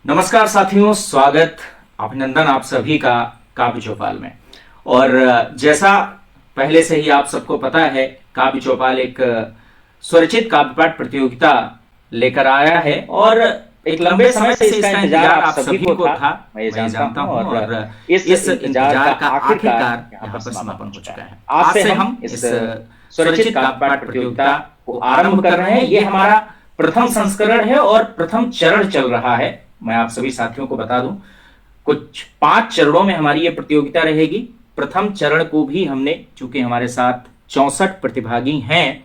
नमस्कार साथियों, स्वागत अभिनंदन आप सभी का काव्य चौपाल में। और जैसा पहले से ही आप सबको पता है, काव्य चौपाल एक स्वरचित काव्य पाठ प्रतियोगिता लेकर आया है और एक लंबे समय से इसका इंतजार आप सभी को था, मैं जानता हूं। और इस इंतजार का आखिरकार यहाँ पर समापन हो चुका है। आज से हम इस स्वरचित काव्य पाठ प्रतियोगिता को आरंभ कर रहे हैं। ये हमारा प्रथम संस्करण है और प्रथम चरण चल रहा है। मैं आप सभी साथियों को बता दूं, कुछ 5 चरणों में हमारी ये प्रतियोगिता रहेगी। प्रथम चरण को भी हमने, चूंकि हमारे साथ 64 प्रतिभागी हैं,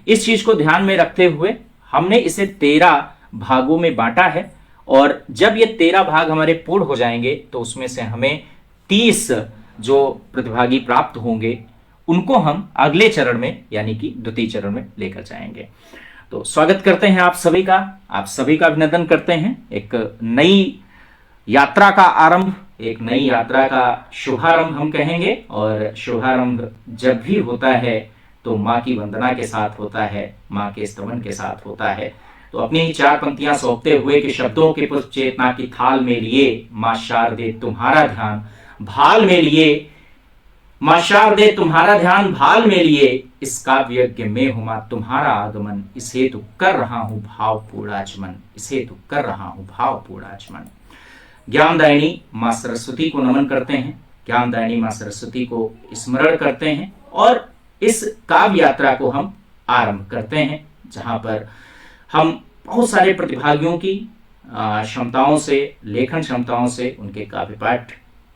इस चीज को ध्यान में रखते हुए हमने इसे 13 भागों में बांटा है। और जब ये 13 भाग हमारे पूर्ण हो जाएंगे तो उसमें से हमें 30 जो प्रतिभागी प्राप्त होंगे उनको हम अगले चरण में, यानी कि द्वितीय चरण में लेकर जाएंगे। तो स्वागत करते हैं आप सभी का, आप सभी का अभिनंदन करते हैं। एक नई यात्रा का आरंभ, एक नई यात्रा का शुभारंभ हम कहेंगे। और शुभारंभ जब भी होता है तो माँ की वंदना के साथ होता है, माँ के स्तवन के साथ होता है। तो अपनी ही 4 पंक्तियां सौंपते हुए कि शब्दों के पुष्प चेतना की थाल में लिए, माँ शारदे तुम्हारा ध्यान भाल में लिए, माँ शारदे तुम्हारा ध्यान भाल में लिए, इस काव्य यज्ञ में हूं मां तुम्हारा आगमन, इस हेतु कर रहा हूं भाव पूर्णाचमन, इस हेतु कर रहा हूं भाव पूर्णाचमन। ज्ञानदायिनी मां सरस्वती को नमन करते हैं, ज्ञानदायिनी मां सरस्वती को स्मरण करते हैं और इस काव्य यात्रा को हम आरंभ करते हैं, जहां पर हम बहुत सारे प्रतिभागियों की क्षमताओं से, लेखन क्षमताओं से, उनके काव्य पाठ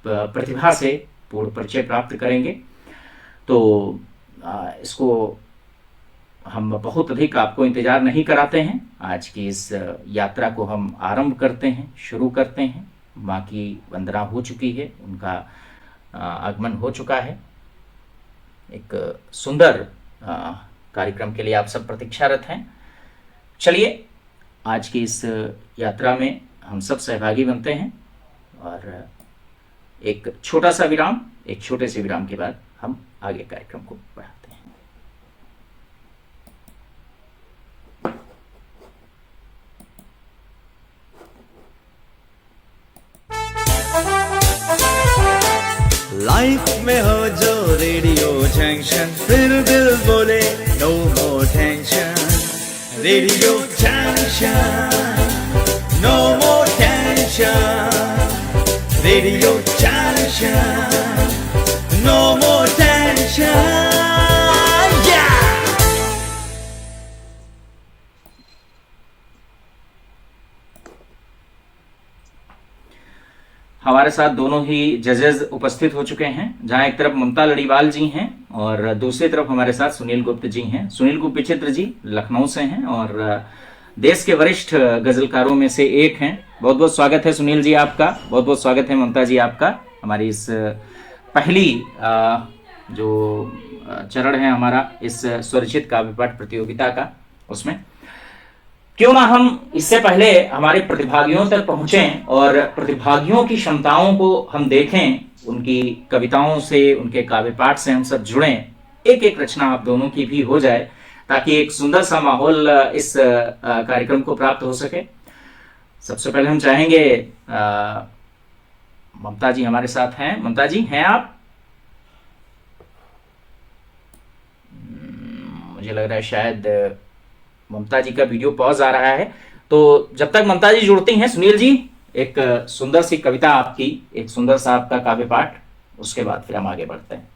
प्रतिभा से पूर्ण परिचय प्राप्त करेंगे। तो इसको हम बहुत अधिक आपको इंतजार नहीं कराते हैं। आज की इस यात्रा को हम आरंभ करते हैं, शुरू करते हैं। माँ की वंदना हो चुकी है, उनका आगमन हो चुका है। एक सुंदर कार्यक्रम के लिए आप सब प्रतीक्षारत हैं। चलिए आज की इस यात्रा में हम सब सहभागी बनते हैं और एक छोटा सा विराम, एक छोटे से विराम के बाद हम आगे कार्यक्रम को बढ़ाते हैं। लाइफ में हो जो रेडियो जंक्शन, फिर दिल बोले no more tension. Radio junction, no more tension. Radio junction, no more tension. हमारे साथ दोनों ही जजेस उपस्थित हो चुके हैं, जहां एक तरफ ममता लड़ीवाल जी हैं और दूसरी तरफ हमारे साथ सुनील गुप्त जी हैं। सुनील गुप्त विचित्र जी लखनऊ से हैं और देश के वरिष्ठ गजलकारों में से एक हैं। बहुत बहुत स्वागत है सुनील जी आपका, बहुत बहुत स्वागत है ममता जी आपका हमारी इस पहली जो चरण है हमारा इस स्वरचित काव्य पाठ प्रतियोगिता का, उसमें क्यों ना हम इससे पहले हमारे प्रतिभागियों तक पहुंचें और प्रतिभागियों की क्षमताओं को हम देखें, उनकी कविताओं से, उनके काव्य पाठ से हम सब जुड़ें। एक एक रचना आप दोनों की भी हो जाए ताकि एक सुंदर सा माहौल इस कार्यक्रम को प्राप्त हो सके। सबसे पहले हम चाहेंगे ममता जी हमारे साथ हैं। ममता जी हैं आप? मुझे लग रहा है शायद ममता जी का वीडियो पॉज आ रहा है। तो जब तक ममता जी जुड़ती हैं, सुनील जी एक सुंदर सी कविता आपकी, एक सुंदर सा आपका काव्य पाठ, उसके बाद फिर हम आगे बढ़ते हैं।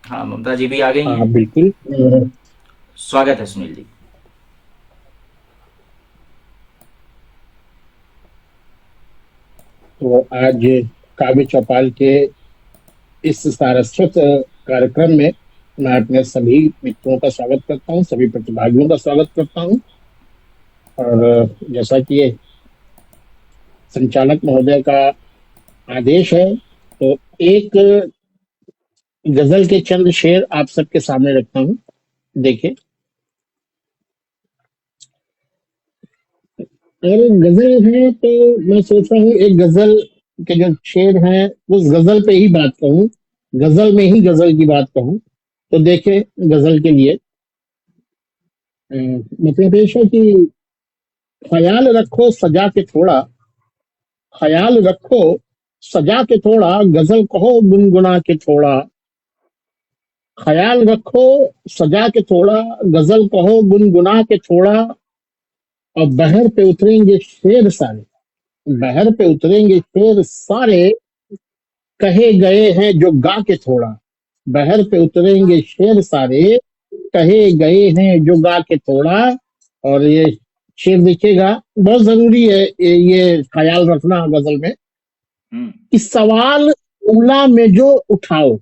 हाँ, ममता जी भी आ गई हैं। बिल्कुल, स्वागत है सुनील जी। तो आज काव्य चौपाल के इस सारस्वत कार्यक्रम में मैं अपने सभी मित्रों का स्वागत करता हूं, सभी प्रतिभागियों का स्वागत करता हूं। और जैसा कि ये संचालक महोदय का आदेश है, तो एक गजल के चंद शेर आप सबके सामने रखता हूं। देखिए, अगर गजल है तो मैं सोच रहा हूँ एक गजल के जो शेर हैं उस गजल पे ही बात कहूँ, गजल में ही गजल की बात कहूँ। तो देखें, गजल के लिए मतलब पेश है कि ख्याल रखो सजा के थोड़ा, ख्याल रखो सजा के थोड़ा, गजल कहो गुनगुना के थोड़ा, ख्याल रखो सजा के थोड़ा, गजल कहो गुनगुना के थोड़ा, और बहर पे उतरेंगे शेर सारे, बहर पे उतरेंगे शेर सारे, कहे गए हैं जो गा के थोड़ा, बहर पे उतरेंगे शेर सारे, कहे गए हैं जो गा के थोड़ा। और ये शेर देखिएगा, बहुत जरूरी है ये ख्याल रखना गजल में हम्म। कि सवाल उला में जो उठाओ,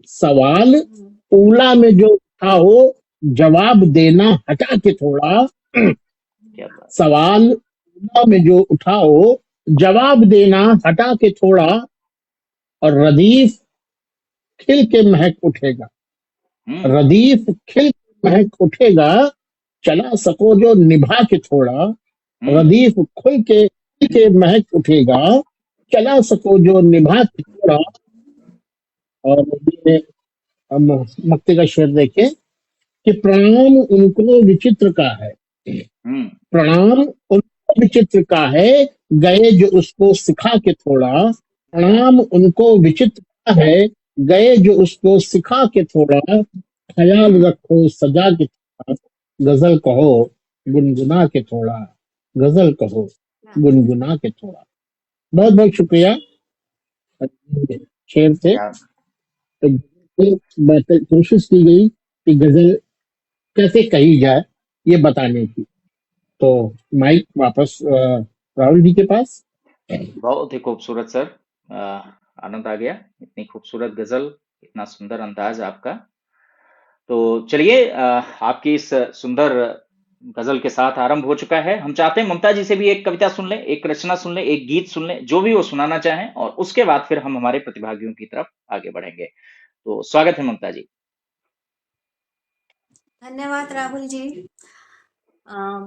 सवाल उला में जो उठाओ, जवाब देना हटा के थोड़ा, क्या बात। सवाल उला में जो उठाओ, जवाब देना हटा के थोड़ा, और रदीफ खिल के महक उठेगा, हम्म। रदीफ खिल के महक उठेगा, चला सको जो निभा के थोड़ा, रदीफ खुल के महक उठेगा, चला सको जो निभा के थोड़ा। और ये हम मक्ते का शेर देखें कि प्रणाम उनको विचित्र का है, हम्म। प्रणाम उनको विचित्र का है, गए जो उसको सिखा के थोड़ा, प्रणाम उनको विचित्र का है, गए जो उसको सिखा के थोड़ा, ख्याल रखो सजा के थोड़ा, गजल कहो गुनगुना के थोड़ा, गजल कहो गुनगुना के थोड़ा। बहुत बहुत शुक्रिया। शेर से क्या कोशिश की गई कि गजल कैसे कही जाए ये बताने की। तो माइक वापस राहुल जी के पास। बहुत ही खूबसूरत सर। अ, आनंद आ गया, इतनी खूबसूरत गजल, इतना सुंदर अंदाज आपका। तो चलिए, आपकी इस सुंदर गजल के साथ आरंभ हो चुका है। हम चाहते हैं ममता जी से भी एक कविता सुन लें, एक रचना सुन लें, एक गीत सुन लें, जो भी वो सुनाना चाहें, और उसके बाद फिर हम हमारे प्रतिभागियों की तरफ आगे बढ़ेंगे। तो स्वागत है ममता जी। धन्यवाद राहुल जी।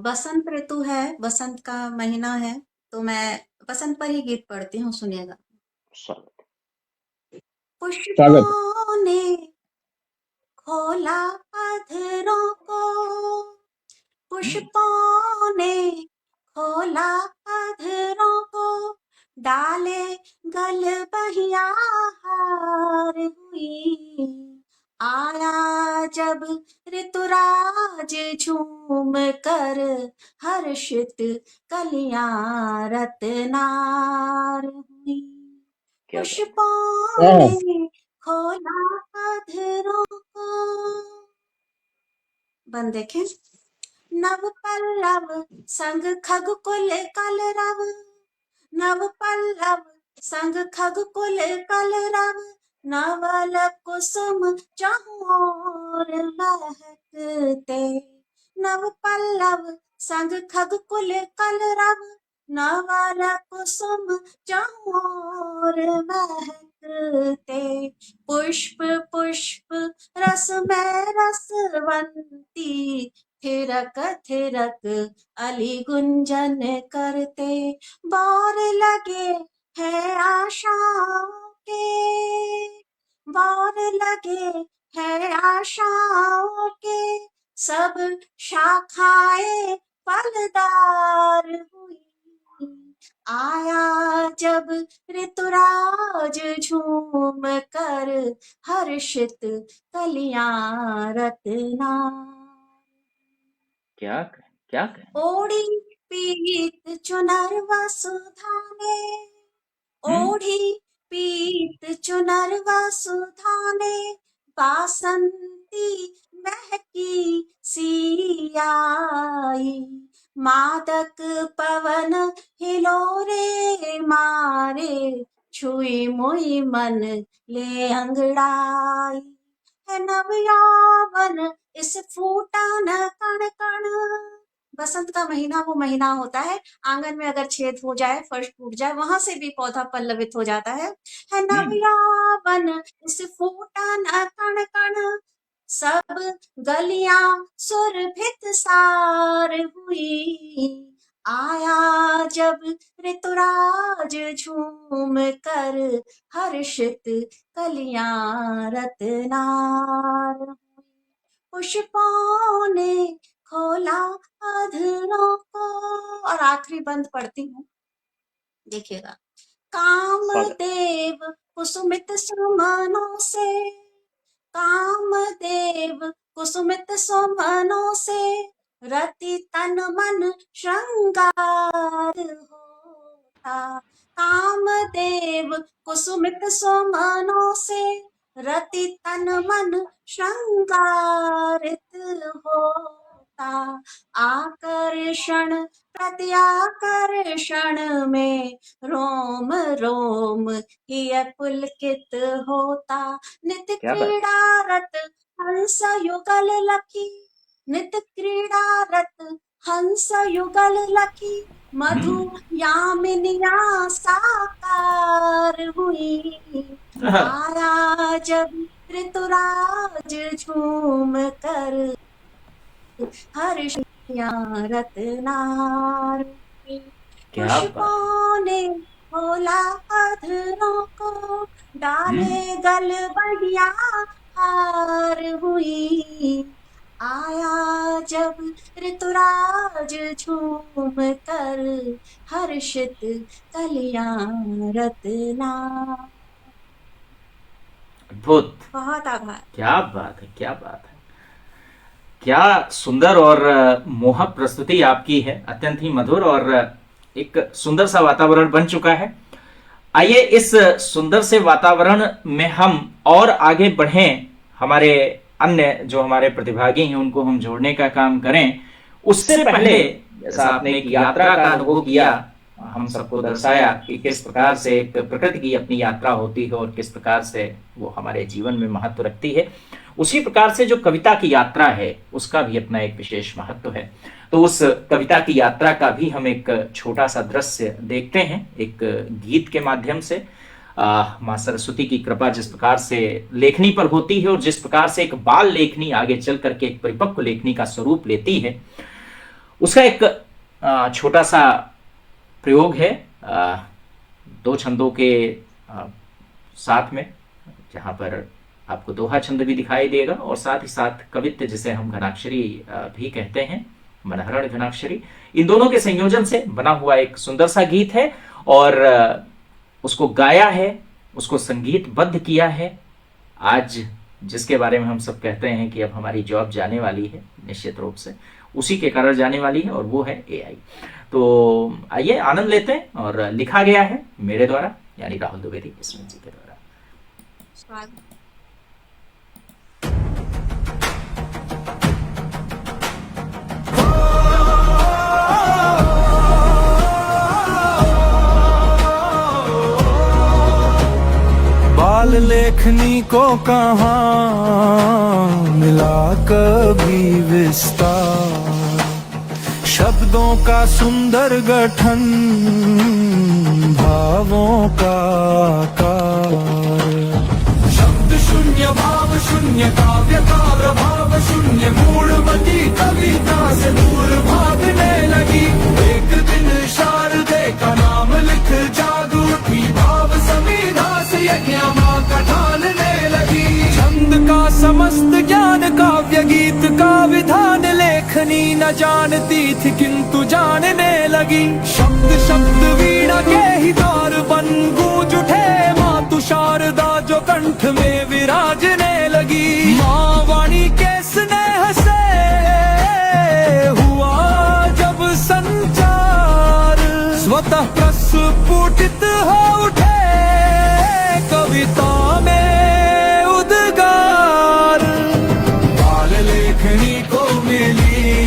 बसंत ऋतु है, बसंत का महीना है, तो मैं बसंत पर ही गीत पढ़ती हूँ, सुनिएगा। स्वागत। स्वागत। पुष्पों ने खोला अधरों को, पुष्पों ने खोला अधरों को, डाले गल बहिया हार हुई, आया जब ऋतुराज झूम कर, हर्षित कलियां रतनार हुई, क्या बात। पुष्पों ने खोला अधरों को। बन देखें, नव पल्लव संग खगकुल कलरव, नव पल्लव संग खगकुल कलरव, नवल कुसुम चहुं ओर महकते, नव पल्लव संग खगकुल कलरव, नवल कुसुम चहुं ओर महकते, पुष्प पुष्प रस में रसवंती, थिरक थिरक अली गुंजन करते, बार लगे हैं आशाओं के, बार लगे हैं आशाओं के, सब शाखाएं फलदार हुई, आया जब ऋतुराज झूम कर, हर्षित कलियां रत्ना, क्या कहें, क्या कहें। ओढ़ी पीत चुनर वसुधा ने, ओढ़ी पीत चुनर वसुधा ने, बासंती महकी सी आई, मादक पवन हिलोरे मारे, छुई मुई मन ले अंगड़ाई, है नव यौवन इस फूटा न कण कण। बसंत का महीना वो महीना होता है, आंगन में अगर छेद हो जाए, फर्श टूट जाए, वहां से भी पौधा पल्लवित हो जाता है नव यौवन इस फूटा न कण कण, सब गलियां सुरभित सार हुई, आया जब ऋतुराज झूम कर हर्षित कलियां रत्नार हुई। पुष्पों ने खोला अधरों को। और आखिरी बंद पढ़ती हूँ, देखिएगा। कामदेव कुसुमित सुमनों से, कामदेव कुसुमित सुमनों से रति तन मन श्रृंगार होता। कामदेव कुसुमित सुमनों से रति तन मन श्रृंगारित होता। आकर्षण प्रत्याकर्षण में रोम रोम ही पुलकित होता। नित्य क्या बात। क्रीड़ारत हंस युगल लखी, नित्य क्रीड़ारत हंस युगल लखी, मधु यामिनिया साकार हुई। आया जब ऋतुराज झूम कर हर्षियां रत्नार हुई। क्या बात। पुष्पों ने खोला अधरों को, डाले गल बढ़िया हार हुई। आया जब ऋतुराज झूम कर हर्षित कलियां रत्नार। अद्भुत। बहुत आभार। क्या बात है, क्या बात है, क्या सुंदर और मोहक प्रस्तुति आपकी है। अत्यंत ही मधुर और एक सुंदर सा वातावरण बन चुका है। आइए इस सुंदर से वातावरण में हम और आगे बढ़ें, हमारे अन्य जो हमारे प्रतिभागी हैं उनको हम जोड़ने का काम करें। उससे पहले जैसा आपने एक यात्रा का अनुभव किया, हम सबको दर्शाया कि किस प्रकार से एक प्रकृति की अपनी यात्रा होती है और किस प्रकार से वो हमारे जीवन में महत्व रखती है, उसी प्रकार से जो कविता की यात्रा है उसका भी अपना एक विशेष महत्व है। तो उस कविता की यात्रा का भी हम एक छोटा सा दृश्य देखते हैं, एक गीत के माध्यम से। माँ सरस्वती की कृपा जिस प्रकार से लेखनी पर होती है और जिस प्रकार से एक बाल लेखनी आगे चल करके एक परिपक्व लेखनी का स्वरूप लेती है, उसका एक छोटा सा प्रयोग है दो छंदों के साथ में, जहां पर आपको दोहा छंद भी दिखाई देगा और साथ ही साथ कवित्व जिसे हम घनाक्षरी भी कहते हैं, मनहरण घनाक्षरी, इन दोनों के संयोजन से बना हुआ एक सुंदर सा गीत है। और उसको गाया है, उसको संगीतबद्ध किया है आज जिसके बारे में हम सब कहते हैं कि अब हमारी जॉब जाने वाली है, निश्चित रूप से उसी के कारण जाने वाली है, और वो है एआई। तो आइए आनंद लेते हैं। और लिखा गया है मेरे द्वारा, यानी राहुल द्विवेदी इसमें जी के द्वारा। स्वागत। बाल लेखनी को कहाँ मिला कभी विस्तार, शब्दों का सुंदर गठन, भावों का आकार। शब्द शून्य भाव शून्य काव्य का प्रभाव शून्य, मूलमती कविता से दूर भागने लगी। एक दिन शारदे का नाम लिख जादू की भाव समीधा से यज्ञ माँ का ढालने लगी। छंद का समस्त ज्ञान काव्य गीत का विधान लेखनी न जानती थी किंतु जानने लगी। शब्द शब्द वीणा के ही तार बन गूंज उठे, मातु शारदा जो कंठ में विराजने लगी। माँ वाणी के स्नेह से हुआ जब संचार, स्वतः प्रस्फुटित हो उठे कविता में उद्गार। बाल लेखनी को मिली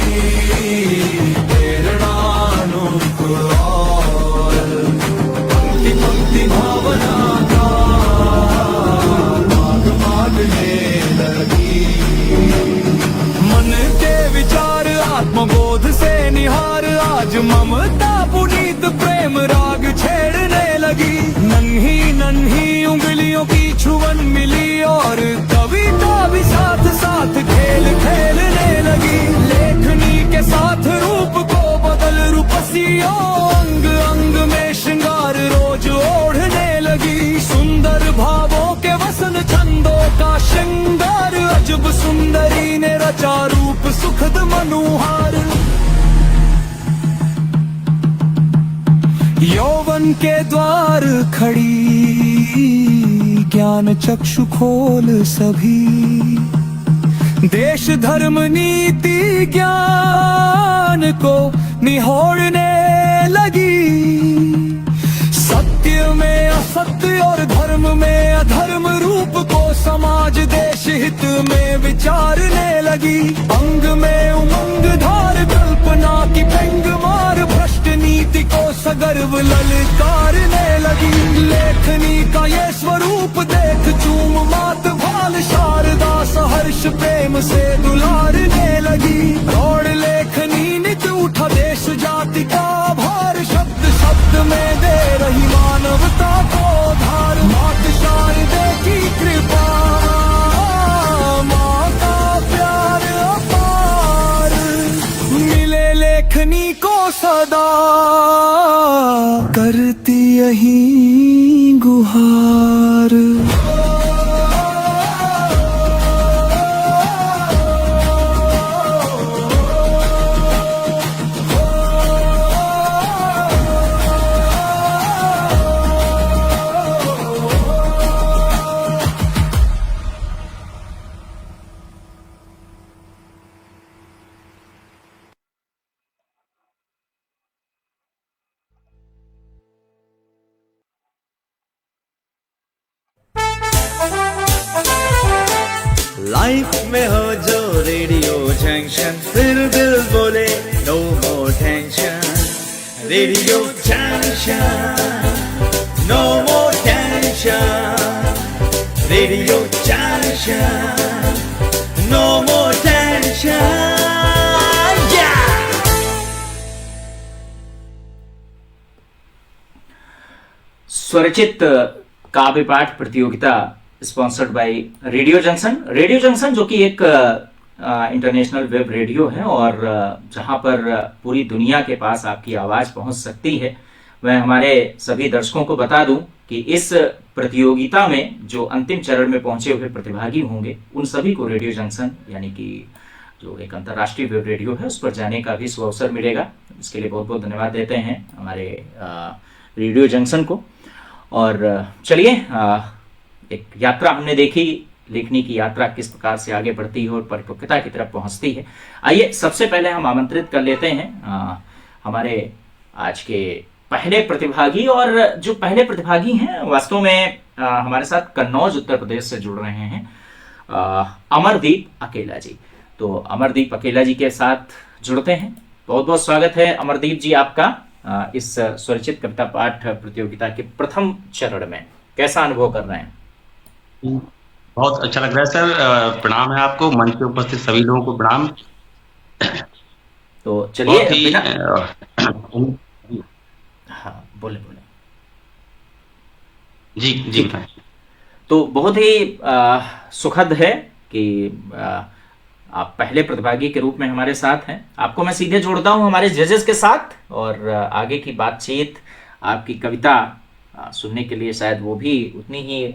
प्रेरणा अनुकूल, पंक्ति पंक्ति भावना का माग मागने लगी। मन के विचार आत्मबोध से निहार, आज ममता पुनीत प्रेम राग छेड़ने लगी। नन्ही नन्ही उंगलियों की छुअन मिली और कविता भी साथ साथ खेल खेलने लगी। लेखनी के साथ रूप को बदल रूपसी के द्वार खड़ी, ज्ञान चक्षु खोल सभी, देश धर्म नीति ज्ञान को निहोरने लगी। सत्य में असत्य और धर्म में अधर्म रूप को समाज देश हित में विचारने लगी। अंग में उमंग धार कल्पना की पेंग मार, भ्रष्ट नीति को सगर्व ललकारने लगी। लेखनी का ये स्वरूप देख चूम मात भाल, शारदा सहर्ष प्रेम से दुलारने लगी। दौड़ लेखनी नित उठा देश जाति का भार, शब्द शब्द में दे रही मानवता को धार। मात शारदे की कृपा, माँ का प्यार अपार, मिले लेखनी को सदा करती यही गुहार। लाइफ में हो जो रेडियो जंक्शन, फिर दिल बोले no more tension. Radio junction, no more tension. Radio junction, no more tension. स्वरचित काव्य पाठ प्रतियोगिता sponsored by Radio Junction. Radio Junction जो कि एक इंटरनेशनल वेब रेडियो है और जहां पर पूरी दुनिया के पास आपकी आवाज पहुंच सकती है। मैं हमारे सभी दर्शकों को बता दूं कि इस प्रतियोगिता में जो अंतिम चरण में पहुंचे हुए प्रतिभागी होंगे उन सभी को रेडियो जंक्शन यानी कि जो एक अंतर्राष्ट्रीय वेब रेडियो है उस पर जाने का भी सुअवसर मिलेगा। इसके लिए बहुत बहुत धन्यवाद देते हैं हमारे रेडियो जंक्शन को। और चलिए एक यात्रा हमने देखी, लेखनी की यात्रा किस प्रकार से आगे बढ़ती है और परिपक्वता की तरफ पहुंचती है। आइए सबसे पहले हम आमंत्रित कर लेते हैं हमारे आज के पहले प्रतिभागी। और जो पहले प्रतिभागी हैं वास्तव में हमारे साथ कन्नौज उत्तर प्रदेश से जुड़ रहे हैं अमरदीप अकेला जी। तो अमरदीप अकेला जी के साथ जुड़ते हैं। बहुत बहुत स्वागत है अमरदीप जी आपका इस स्वरचित कविता पाठ प्रतियोगिता के प्रथम चरण में। कैसा अनुभव कर रहे हैं? बहुत अच्छा लग रहा है सर। प्रणाम है आपको, मंच पे उपस्थित सभी लोगों को प्रणाम। तो चलिए बिना हाँ बोले जी जी बताएं। तो बहुत ही सुखद है कि आप पहले प्रतिभागी के रूप में हमारे साथ हैं। आपको मैं सीधे जोड़ता हूं हमारे जजेस के साथ और आगे की बातचीत, आपकी कविता सुनने के लिए शायद वो भी उतनी ही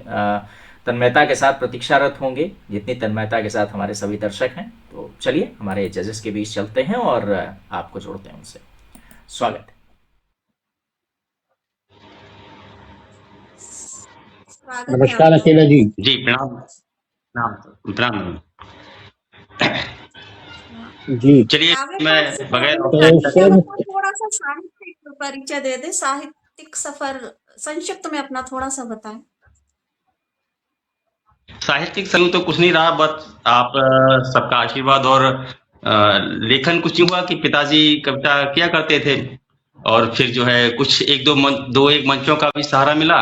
तन्मयता के साथ प्रतीक्षारत होंगे जितनी तन्मयता के साथ हमारे सभी दर्शक हैं। तो चलिए हमारे जजेस के बीच चलते हैं और आपको जोड़ते हैं उनसे। स्वागत है। नमस्कार अकेला जी। जी प्रणाम प्रणाम प्रणाम जी। चलिए मैं बगैर थोड़ा सा साहित्यिक परिचय दे दे, साहित्यिक सफर संक्षिप्त में अपना थोड़ा सा बताएं। साहित्यिक संग तो कुछ नहीं रहा, बस आप सबका आशीर्वाद और लेखन कुछ यूं हुआ कि पिताजी कविता किया करते थे और फिर जो है कुछ दो एक मंचों का भी सहारा मिला,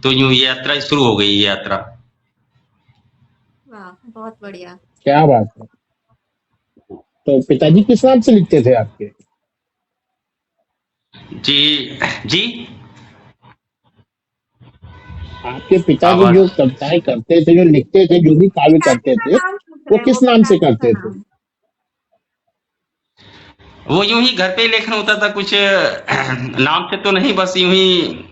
तो यूं ये यात्रा शुरू हो गई। ये यात्रा वाह, बहुत बढ़िया, क्या बात है। तो पिताजी किस नाम से लिखते थे आपके? जी जी आपके पिताजी जो कविताएं करते थे, जो लिखते थे, जो भी काव्य करते थे, वो किस नाम से करते थे? वो यूं ही घर पे लेखन होता था, कुछ नाम से तो नहीं, बस यूं ही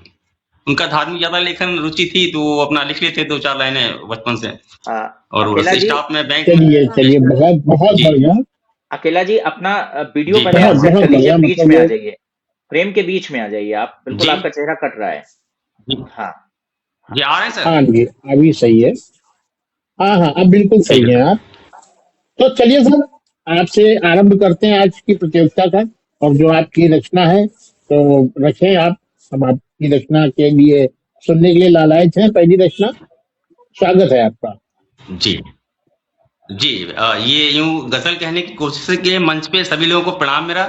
उनका धार्मिक ज्यादा लेखन रुचि थी तो वो अपना लिख लेते दो चार लाइनें बचपन से। और वो स्टाफ में बैंक। चलिए बहुत बहुत बढ़िया। अकेला जी अपना वीडियो बीच में आ जाइए। फ्रेम के बीच में आ जाइए आप, बिल्कुल जी आपका चेहरा कट रहा है। जी हाँ, जी आ रहे हैं सर। हाँ जी, अभी सही है। हाँ हाँ, अब बिल्कुल ठीक सही है है सर। आप। तो चलिए सर, आपसे आरंभ करते हैं आज की प्रतियोगिता का। और जो आपकी रचना है, तो रखें आप। हम आपकी रचना के लिए सुनने के लिए लालायित हैं। पहली रचना, स्वागत है आपका। जी जी ये यूं गजल कहने की कोशिश की है मंच पे सभी लोगों को प्रणाम मेरा।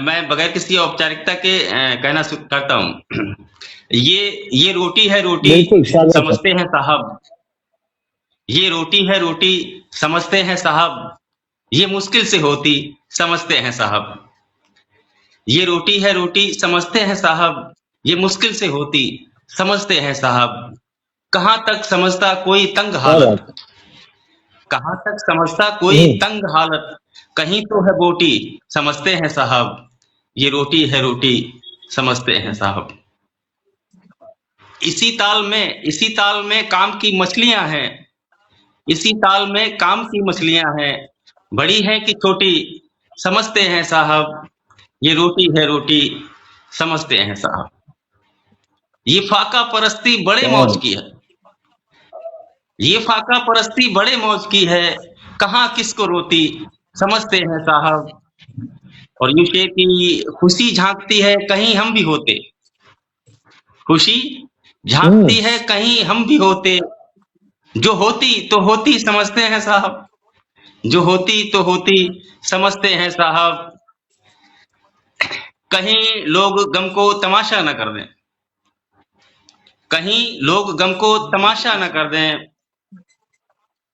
मैं बगैर किसी औपचारिकता के कहना करता हूँ। ये रोटी है रोटी बिल्कुल स्वागत है। समझते हैं साहब। ये रोटी है रोटी समझते हैं साहब। ये मुश्किल से होती समझते हैं साहब। ये रोटी है रोटी समझते हैं साहब। ये मुश्किल से होती समझते हैं साहब। कहाँ तक समझता कोई तंग क्या बात हालत। है। कहाँ तक समझता कोई हम्म। तंग हालत। कहीं तो है बोटी समझते हैं साहब। ये रोटी है रोटी समझते हैं साहब। इसी ताल में काम की मछलियां हैं। इसी ताल में काम की मछलियां हैं। बड़ी हैं कि छोटी समझते हैं साहब। ये रोटी है रोटी समझते हैं साहब। ये फाका परस्ती बड़े क्या मौज बात। की है। ये फाका परस्ती बड़े मौज की है। कहाँ किसको रोती समझते हैं साहब। और यूं शेर की खुशी झांकती है कहीं हम भी होते। खुशी हम्म। झांकती है कहीं हम भी होते। जो होती तो होती समझते हैं साहब। जो होती तो होती समझते हैं साहब। कहीं लोग गम को तमाशा न कर दें। कहीं लोग गम को तमाशा न कर दें।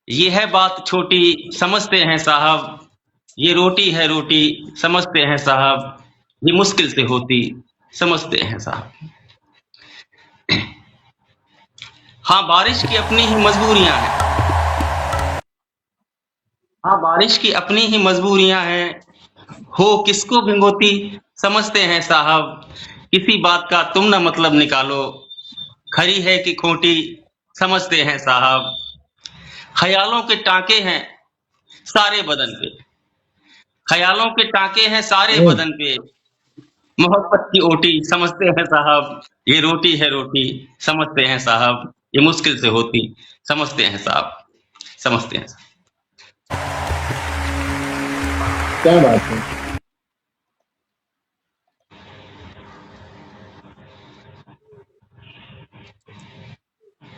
ये है बात छोटी समझते हैं साहब। ये रोटी है रोटी समझते हैं साहब। ये मुश्किल से होती समझते हैं साहब। हाँ बारिश की अपनी ही मजबूरियां हैं। हाँ बारिश की अपनी ही मजबूरियां हैं। हो किसको भिंगोती समझते हैं साहब। किसी बात का तुम ना मतलब निकालो। खरी है कि खोटी समझते हैं साहब। ख्यालों के टांके हैं सारे बदन पे। ख्यालों के टांके हैं सारे हम्म। बदन पे। मोहब्बत की ओटी समझते हैं साहब। ये रोटी है रोटी समझते हैं साहब। ये मुश्किल से होती समझते हैं साहब। समझते हैं साहब। क्या बात है।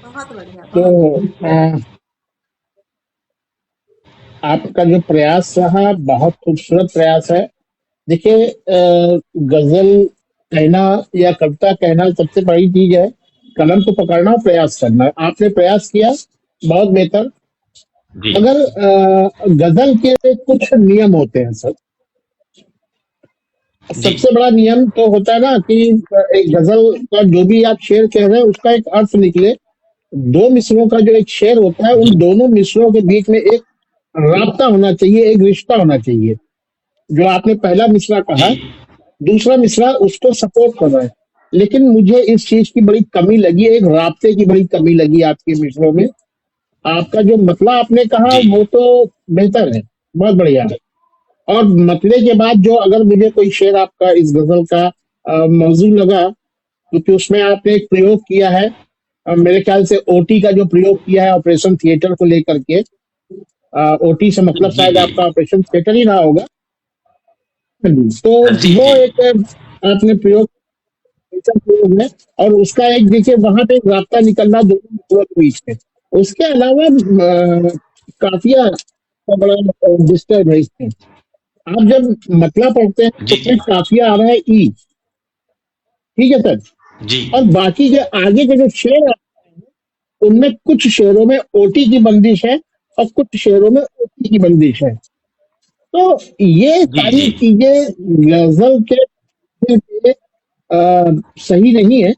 बहुत बढ़िया, तो बहुत बढ़िया। आपका जो प्रयास रहा, बहुत खूबसूरत प्रयास है। देखिए, गजल कहना या कविता कहना सबसे बड़ी चीज है। कलम को पकड़ना और प्रयास करना। आपने प्रयास किया, बहुत बेहतर। जी मगर गजल के कुछ नियम होते हैं सर। जी सबसे बड़ा नियम तो होता है ना कि एक गजल का जो भी आप शेर कह रहे हैं उसका एक अर्थ निकले। दो मिसरों का जो एक शेर होता है, जी उन दोनों मिसरों के बीच में एक राब्ता होना चाहिए, एक रिश्ता होना चाहिए। जो आपने पहला मिसरा जी कहा, दूसरा मिसरा उसको सपोर्ट कर रहा है। लेकिन मुझे इस चीज की बड़ी कमी लगी, एक राब्ते की बड़ी कमी लगी आपके मिसरों में। आपका जो मतला आपने कहा जी वो तो बेहतर है, बहुत बढ़िया है। और मतले के बाद जो अगर मुझे कोई शेर आपका इस गजल का मौजू लगा, क्योंकि उसमें आपने एक प्रयोग किया है, मेरे ख्याल से ओटी का जो प्रयोग किया है ऑपरेशन थिएटर को लेकर के। ओटी से मतलब जी शायद जी आपका ऑपरेशन थिएटर ही रहा होगा। तो जी वो जी एक आपने प्रयोग, ऐसा प्रयोग है। और उसका एक देखिए वहां पे एक रास्ता निकलना दोनों मित्रों के बीच में। उसके अलावा काफिया का बड़ा डिस्टर्ब है इसमें। आप जब मतलब पढ़ते हैं तो जी जी उसमें काफिया आ रहा है ई, ठीक है सर। जी और बाकी के आगे के जो शेर है उनमें कुछ शेरों में ओटी की बंदिश है और कुछ शेरों में ओटी की बंदिश है। तो ये जी जी सारी चीजें गजल के लिए सही नहीं है।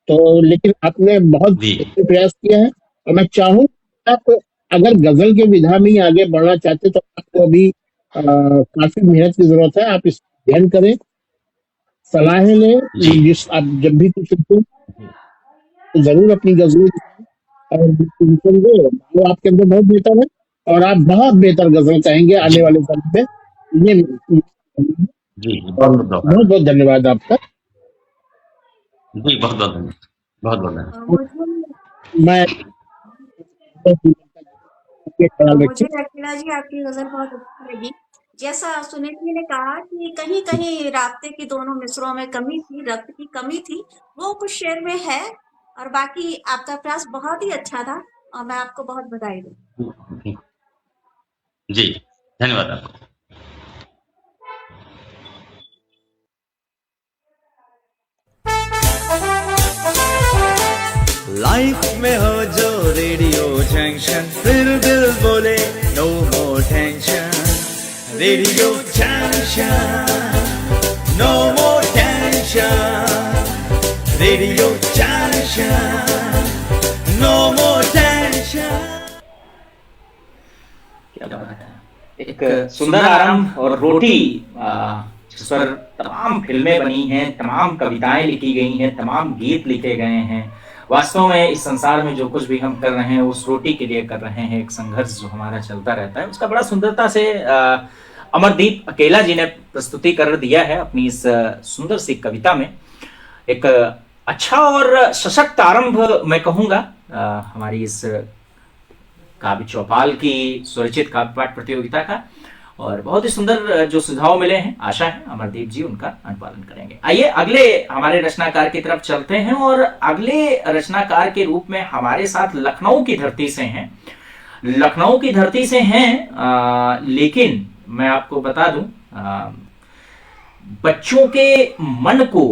तो लेकिन आपने बहुत जी बेहतर प्रयास किया है। और मैं चाहूँ आप अगर गजल के विधा में ही आगे बढ़ना चाहते तो आपको अभी काफी मेहनत की जरूरत है। आप इस अध्ययन करें, सलाहें जी लें। जिस आप जब भी कुछ लिखें तो जरूर अपनी गजल और सुनेंगे, वो आपके अंदर बहुत बेहतर है। और आप बहुत बेहतर गजल कहेंगे जी आने वाले समय में। ये जी और बहुत बहुत बहुत बहुत धन्यवाद आपका। जी बहुत बहुत धन्यवाद, बहुत बहुत धन्यवाद। मुझे मैं अपने ख्याल मुझे रखिए। अकीला जी आपकी गजल बहुत अच्छी लगी। जैसा सुनील जी ने कहा कि कहीं कहीं राब्ते की दोनों मिसरों में कमी थी, रब्त की कमी थी, वो कुछ शेर में है। और बाकी आपका प्रयास बहुत ही अच्छा था और मैं आपको बहुत बधाई दूँ। जी धन्यवाद आपको। लाइफ में हो जो रेडियो जंक्शन, फिर दिल बोले no more tension. Radio junction, no more tension. Radio junction, no more tension. क्या बात है। एक सुंदर आरंभ और रोटी, जिस पर तमाम फिल्में बनी हैं, तमाम कविताएं लिखी गई हैं, तमाम गीत लिखे गए हैं। वास्तव में इस संसार में जो कुछ भी हम कर रहे हैं उस रोटी के लिए कर रहे हैं। एक संघर्ष जो हमारा चलता रहता है उसका बड़ा सुंदरता से अमरदीप अकेला जी ने प्रस्तुति कर दिया है अपनी इस सुंदर सी कविता में। एक अच्छा और सशक्त आरंभ मैं कहूँगा हमारी इस काव्य चौपाल की स्वरचित काव्य पाठ प्रतियोगिता का। और बहुत ही सुंदर जो सुझाव मिले हैं, आशा है अमरदीप जी उनका अनुपालन करेंगे। आइए अगले हमारे रचनाकार की तरफ चलते हैं और अगले रचनाकार के रूप में हमारे साथ लखनऊ की धरती से हैं। लखनऊ की धरती से हैं लेकिन मैं आपको बता दूं बच्चों के मन को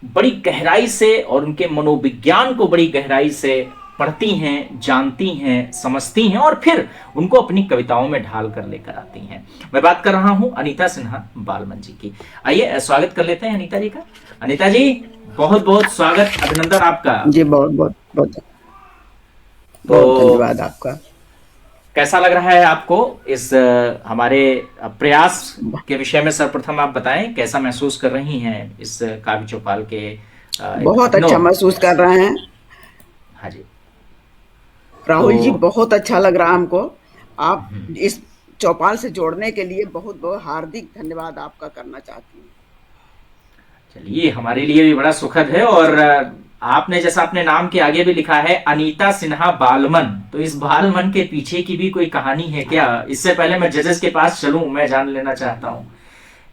बड़ी गहराई से और उनके मनोविज्ञान को बड़ी गहराई से पढ़ती हैं, जानती हैं, समझती हैं और फिर उनको अपनी कविताओं में ढाल कर लेकर आती हैं। मैं बात कर रहा हूं अनीता सिन्हा बालमन जी की। आइए स्वागत कर लेते हैं अनीता जी का। अनीता जी बहुत बहुत स्वागत, अभिनंदन आपका। जी बहुत बहुत बहुत तो बहुत धन्यवाद आपका। कैसा लग रहा है आपको इस हमारे प्रयास के विषय में? सर्वप्रथम आप बताएं कैसा महसूस कर रही हैं इस काव्य चौपाल के बहुत अच्छा महसूस कर रहे हैं हाँ जी राहुल तो जी, बहुत अच्छा लग रहा हमको। आप इस चौपाल से जोड़ने के लिए बहुत बहुत हार्दिक धन्यवाद आपका करना चाहती हूँ। चलिए हमारे लिए भी बड़ा सुखद है। और आपने जैसा अपने नाम के आगे भी लिखा है अनीता सिन्हा बालमन, तो इस बालमन के पीछे की भी कोई कहानी है क्या? इससे पहले मैं जजेस के पास चलूं, मैं जान लेना चाहता हूँ।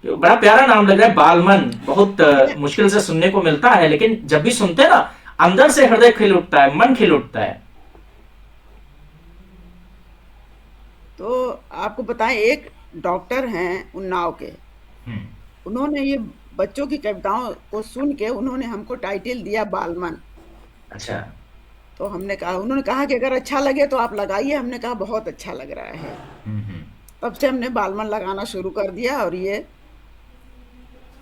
बड़ा प्यारा नाम लग रहा है बालमन, बहुत मुश्किल से सुनने को मिलता है, लेकिन जब भी सुनते हैं ना अंदर से हृदय खिल उठता है, मन खिल उठता है। तो आपको बताएं, एक डॉक्टर हैं उन्नाव के, उन्होंने ये बच्चों की कविताओं को सुन के उन्होंने हमको टाइटल दिया बालमन। अच्छा। तो हमने कहा, उन्होंने कहा कि अगर अच्छा लगे तो आप लगाइए। हमने कहा बहुत अच्छा लग रहा है। तब से हमने बालमन लगाना शुरू कर दिया और ये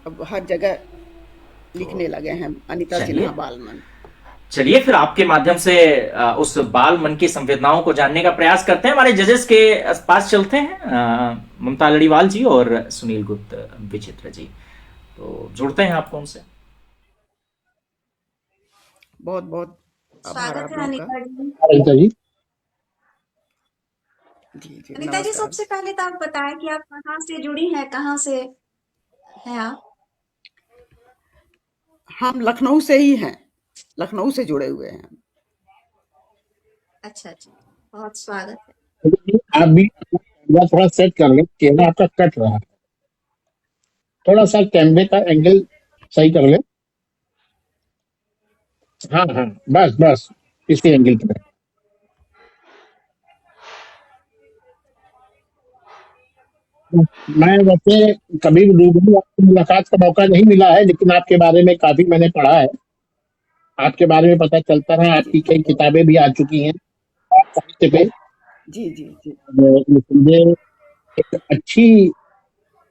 अब हर जगह लिखने लगे हैं अनीता सिन्हा बालमन। चलिए फिर आपके माध्यम से उस बाल मन की संवेदनाओं को जानने का प्रयास करते हैं। हमारे जजेस के पास चलते हैं, ममता लड़ीवाल जी और सुनील गुप्त विचित्र जी, तो जुड़ते हैं आपको उनसे। बहुत बहुत स्वागत है अनीता जी। अनीता जी जी अनीता जी, नमस्कार। सबसे पहले तो आप बताएं कि आप कहाँ से जुड़ी हैं, कहाँ से हैं आप? हम लखनऊ से ही हैं, लखनऊ से जुड़े हुए हैं। अच्छा अच्छा, बहुत स्वागत है। आप भी कैमरा थोड़ा सेट कर ले, कैमरा आपका कट रहा है, थोड़ा सा कैमरे का एंगल सही कर ले। हाँ हाँ, बस बस इसी एंगल पे। मैं वैसे कभी रूबरू आपसे मुलाकात का मौका नहीं मिला है, लेकिन आपके बारे में काफी मैंने पढ़ा है, आपके बारे में पता चलता है, आपकी कई किताबें भी आ चुकी हैं साहित्य पे। जी जी जी ये एक अच्छी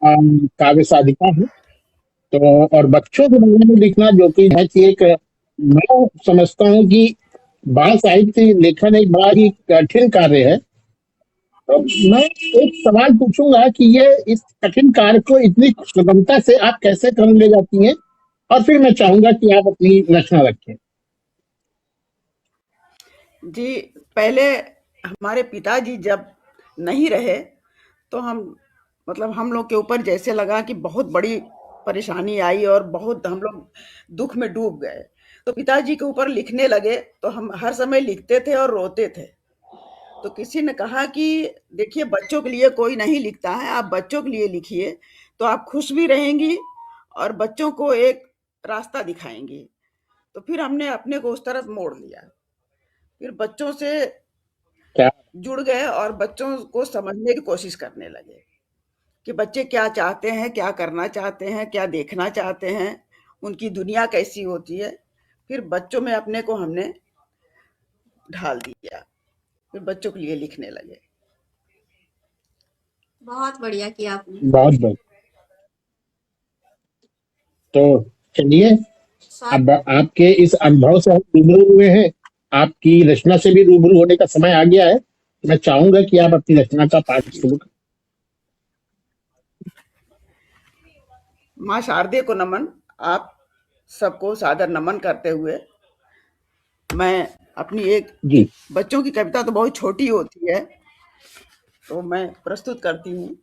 काव्य साधिका है। तो और बच्चों के बारे में लिखना जो कि है कि एक, मैं समझता हूँ कि बाल साहित्य लेखन एक बड़ा ही कठिन कार्य है। तो मैं एक सवाल पूछूंगा कि ये इस कठिन कार्य को इतनी सुगमता से आप कैसे कर ले जाती हैं, और फिर मैं चाहूंगा कि आप अपनी रचना रखें। जी, पहले हमारे पिताजी जब नहीं रहे तो हम मतलब हम लोग के ऊपर जैसे लगा कि बहुत बड़ी परेशानी आई और बहुत हम लोग दुख में डूब गए। तो पिताजी के ऊपर लिखने लगे, तो हम हर समय लिखते थे और रोते थे। तो किसी ने कहा कि देखिए, बच्चों के लिए कोई नहीं लिखता है, आप बच्चों के लिए लिखिए, तो आप खुश भी रहेंगी और बच्चों को एक रास्ता दिखाएंगी। तो फिर हमने अपने को उस तरफ मोड़ लिया, फिर बच्चों से क्या जुड़ गए और बच्चों को समझने की कोशिश करने लगे कि बच्चे क्या चाहते हैं, क्या करना चाहते हैं, क्या देखना चाहते हैं, उनकी दुनिया कैसी होती है। फिर बच्चों में अपने को हमने ढाल दिया, फिर बच्चों के लिए लिखने लगे। बहुत बढ़िया किया आपने। बहुत बहुत। तो चलिए, स्वागत। अब आपके इस अनुभव से हम रूबरू हुए हैं, आपकी रचना से भी रूबरू होने का समय आ गया है। मैं चाहूंगा कि आप अपनी रचना का पाठ शुरू करें। माँ शारदे को नमन। आप सबको सादर नमन करते हुए मैं अपनी एक जी। बच्चों की कविता तो बहुत छोटी होती है, तो मैं प्रस्तुत करती हूँ।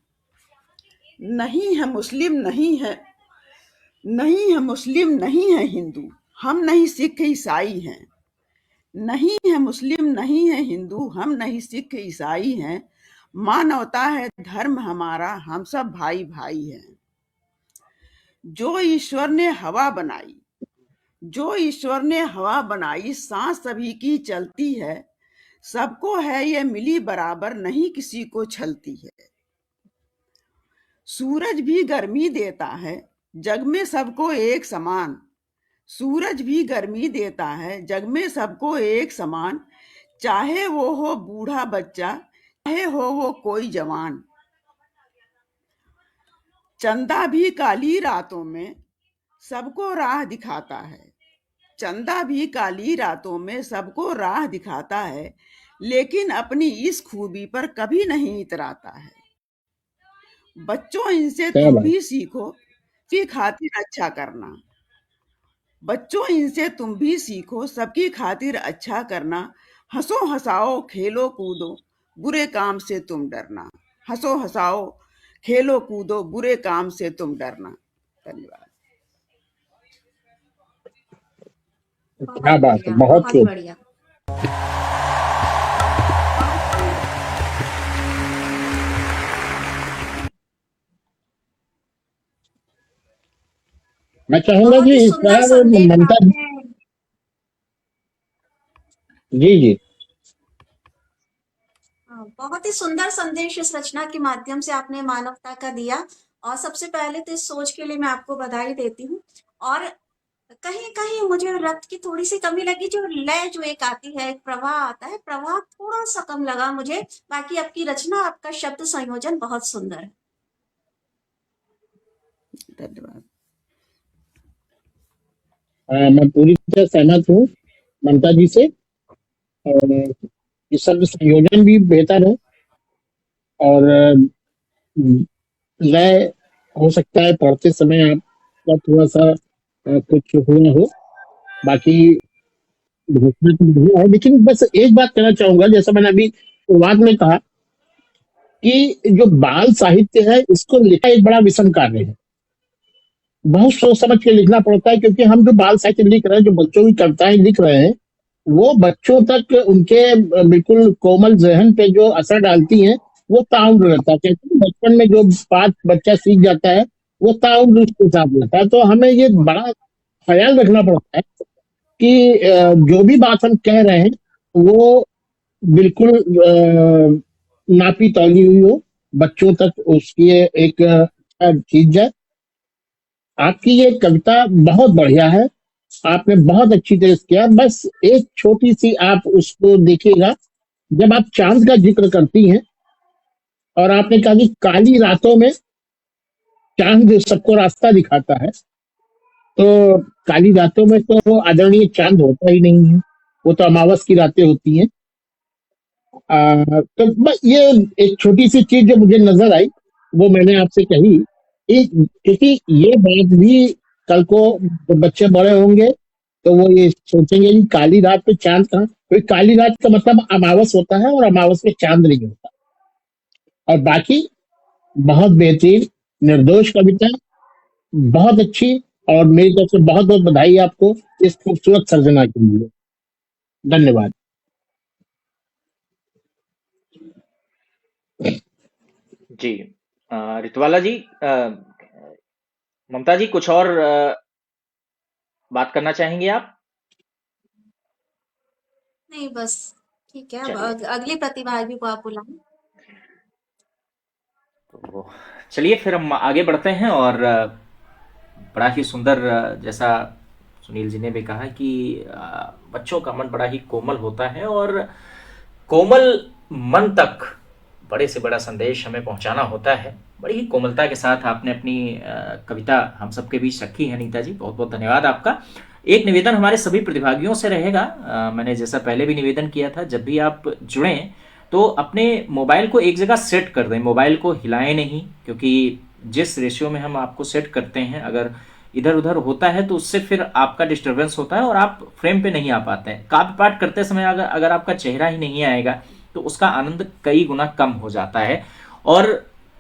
नहीं है मुस्लिम, नहीं है मुस्लिम, नहीं है हिंदू, हम नहीं सिख ईसाई हैं। नहीं है मुस्लिम, नहीं है हिंदू, हम नहीं सिख ईसाई हैं। मानवता है धर्म हमारा, हम सब भाई भाई हैं। जो ईश्वर ने हवा बनाई, जो ईश्वर ने हवा बनाई, सांस सभी की चलती है। सबको है ये मिली बराबर, नहीं किसी को छलती है। सूरज भी गर्मी देता है, जग में सबको एक समान। सूरज भी गर्मी देता है, जग में सबको एक समान। चाहे वो हो बूढ़ा बच्चा, चाहे हो वो कोई जवान। चंदा भी काली रातों में सबको राह दिखाता है। चंदा भी काली रातों में सबको राह दिखाता है, लेकिन अपनी इस खूबी पर कभी नहीं इतराता है। बच्चों, इनसे क्या तुम बात। भी सीखो कि खातिर अच्छा करना। बच्चों, इनसे तुम भी सीखो सबकी खातिर अच्छा करना। हंसो हंसाओ खेलो कूदो, बुरे काम से तुम डरना। हंसो हंसाओ खेलो कूदो, बुरे काम से तुम डरना। धन्यवाद। क्या बहुत बात है, बढ़िया, बहुत बहुत खूब। बढ़िया। मैं चाहूंगा बहुत कि ही इस सुंदर बार संदेश ममता आपने। जी जी। हाँ, बहुत ही सुंदर संदेश इस रचना के माध्यम से आपने मानवता का दिया। और सबसे पहले तो इस सोच के लिए मैं आपको बधाई देती हूँ। और कहीं कहीं मुझे रक्त की थोड़ी सी कमी लगी, जो लय जो एक आती है, एक प्रवाह आता है, प्रवाह थोड़ा सा कम लगा मुझे। बाकी आपकी रचना, आपका शब्द संयोजन बहुत सुंदर है। धन्यवाद। मैं पूरी तरह सहमत हूँ ममता जी से। और ये शब्द संयोजन भी बेहतर है, और लय हो सकता है पढ़ते समय आपका थोड़ा सा कुछ हुआ हो। बाकी घोषणा तो बढ़िया है, लेकिन बस एक बात कहना चाहूंगा, जैसा मैंने अभी शुरुआत में कहा कि जो बाल साहित्य है, इसको लिखना एक बड़ा विषम कार्य है। बहुत सोच समझ के लिखना पड़ता है, क्योंकि हम जो बाल साहित्य लिख रहे हैं, जो बच्चों की कविताएं लिख रहे हैं, वो बच्चों तक उनके बिल्कुल कोमल जहन पे जो असर डालती हैं, वो ताउम्र रहता है। कहते हैं बचपन में जो बात बच्चा सीख जाता है, वो ताउम्र उसके साथ रहता है। तो हमें ये बड़ा ख्याल रखना पड़ता है कि जो भी बात हम कह रहे हैं, वो बिल्कुल नापी तौली हुई हो, बच्चों तक उसकी एक चीज जाए। आपकी ये कविता बहुत बढ़िया है, आपने बहुत अच्छी तरह से किया। बस एक छोटी सी आप उसको देखिएगा, जब आप चांद का जिक्र करती हैं और आपने कहा कि काली रातों में चांद सबको रास्ता दिखाता है, तो काली रातों में तो आदरणीय चांद होता ही नहीं है, वो तो अमावस की रातें होती हैं। तो बस ये एक छोटी सी चीज जो मुझे नजर आई, वो मैंने आपसे कही। क्योंकि ये बात भी कल को जब बच्चे बड़े होंगे, तो वो ये सोचेंगे कि काली रात पे चांद कहाँ। क्योंकि काली रात का मतलब अमावस होता है, और अमावस में चांद नहीं होता। और बाकी बहुत बेहतरीन, निर्दोष कविता, बहुत अच्छी। और मेरी तरफ से बहुत बहुत बधाई आपको इस खूबसूरत सर्जना के लिए। धन्यवाद। जी रितवाला जी, ममता जी, कुछ और बात करना चाहेंगे आप? नहीं, बस ठीक है। अब चलिए, अगले प्रतिभागी को आप बुलाएं। तो चलिए फिर हम आगे बढ़ते हैं। और बड़ा ही सुंदर, जैसा सुनील जी ने भी कहा कि बच्चों का मन बड़ा ही कोमल होता है, और कोमल मन तक बड़े से बड़ा संदेश हमें पहुंचाना होता है। बड़ी ही कोमलता के साथ आपने अपनी कविता हम सबके बीच रखी है नीता जी, बहुत बहुत धन्यवाद आपका। एक निवेदन हमारे सभी प्रतिभागियों से रहेगा। मैंने जैसा पहले भी निवेदन किया था, जब भी आप जुड़ें तो अपने मोबाइल को एक जगह सेट कर दें, मोबाइल को हिलाएं नहीं, क्योंकि जिस रेशियो में हम आपको सेट करते हैं, अगर इधर उधर होता है तो उससे फिर आपका डिस्टरबेंस होता है और आप फ्रेम पे नहीं आ पाते हैं। काव्य पाठ करते समय अगर आपका चेहरा ही नहीं आएगा तो उसका आनंद कई गुना कम हो जाता है। और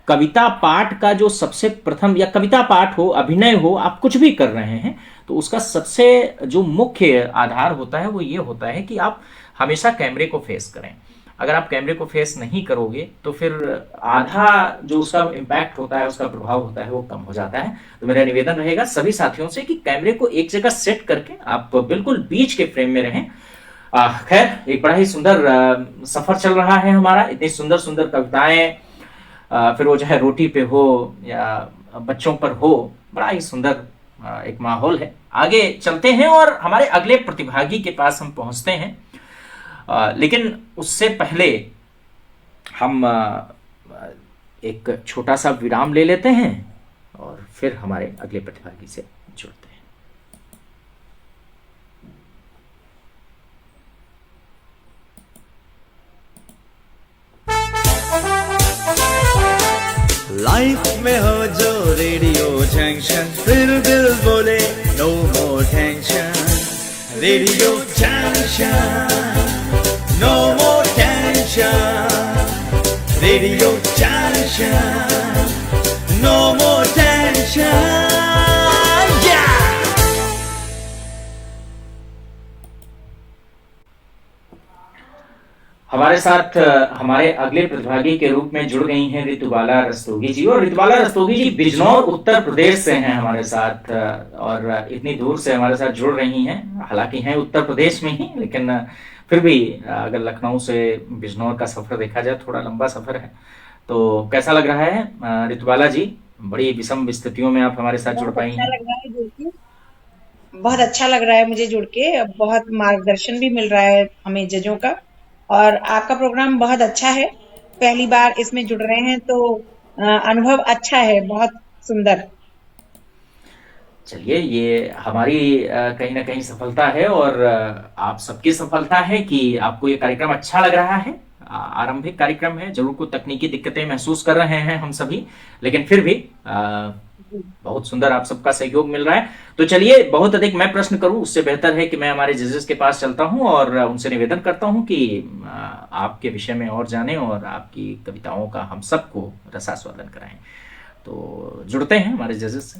कविता पाठ का जो सबसे प्रथम, या कविता पाठ हो, अभिनय हो, आप कुछ भी कर रहे हैं तो उसका सबसे जो मुख्य आधार होता है वो ये होता है कि आप हमेशा कैमरे को फेस करें। अगर आप कैमरे को फेस नहीं करोगे तो फिर आधा जो उसका इम्पैक्ट होता है, उसका प्रभाव होता है, वो कम हो जाता है। तो मेरा निवेदन रहेगा सभी साथियों से कि कैमरे को एक जगह सेट करके आप बिल्कुल बीच के फ्रेम में रहें। खैर, एक बड़ा ही सुंदर सफर चल रहा है हमारा। इतनी सुंदर सुंदर कविताएं, फिर वो चाहे रोटी पे हो या बच्चों पर हो, बड़ा ही सुंदर एक माहौल है। आगे चलते हैं और हमारे अगले प्रतिभागी के पास हम पहुंचते हैं। लेकिन उससे पहले हम एक छोटा सा विराम ले लेते हैं और फिर हमारे अगले प्रतिभागी से जुड़ते हैं। लाइफ में हो जो रेडियो जंक्शन, फिर दिल बोले no more tension. Radio junction, no more tension. Radio junction, no more tension. हमारे साथ हमारे अगले प्रतिभागी के रूप में जुड़ गई हैं ऋतुबाला रस्तोगी जी। और ऋतुबाला रस्तोगी जी बिजनौर उत्तर प्रदेश से हैं हमारे साथ, और इतनी दूर से हमारे साथ जुड़ रही हैं। हालांकि हैं उत्तर प्रदेश में ही, लेकिन फिर भी अगर लखनऊ से बिजनौर का सफर देखा जाए, थोड़ा लंबा सफर है। तो कैसा लग रहा है ऋतुबाला जी? बड़ी विषम स्थितियों में आप हमारे साथ जुड़ पाई अच्छा हैं। लग रहा है जुड़ के। बहुत अच्छा लग रहा है मुझे जुड़ के। बहुत मार्गदर्शन भी मिल रहा है हमें जजों का, और आपका प्रोग्राम बहुत अच्छा है। पहली बार इसमें जुड़ रहे हैं तो अनुभव अच्छा है, बहुत सुंदर। चलिए, ये हमारी कहीं ना कहीं सफलता है, और आप सबकी सफलता है कि आपको ये कार्यक्रम अच्छा लग रहा है। आरंभिक कार्यक्रम है, जरूर कुछ तकनीकी दिक्कतें महसूस कर रहे हैं हम सभी, लेकिन फिर भी बहुत सुंदर आप सबका सहयोग मिल रहा है। तो चलिए, बहुत अधिक मैं प्रश्न करूं उससे बेहतर है कि मैं हमारे जजेस के पास चलता हूं और उनसे निवेदन करता हूं कि आपके विषय में और जानें और आपकी कविताओं का हम सबको रसास्वादन कराएं। तो जुड़ते हैं हमारे जजेस से।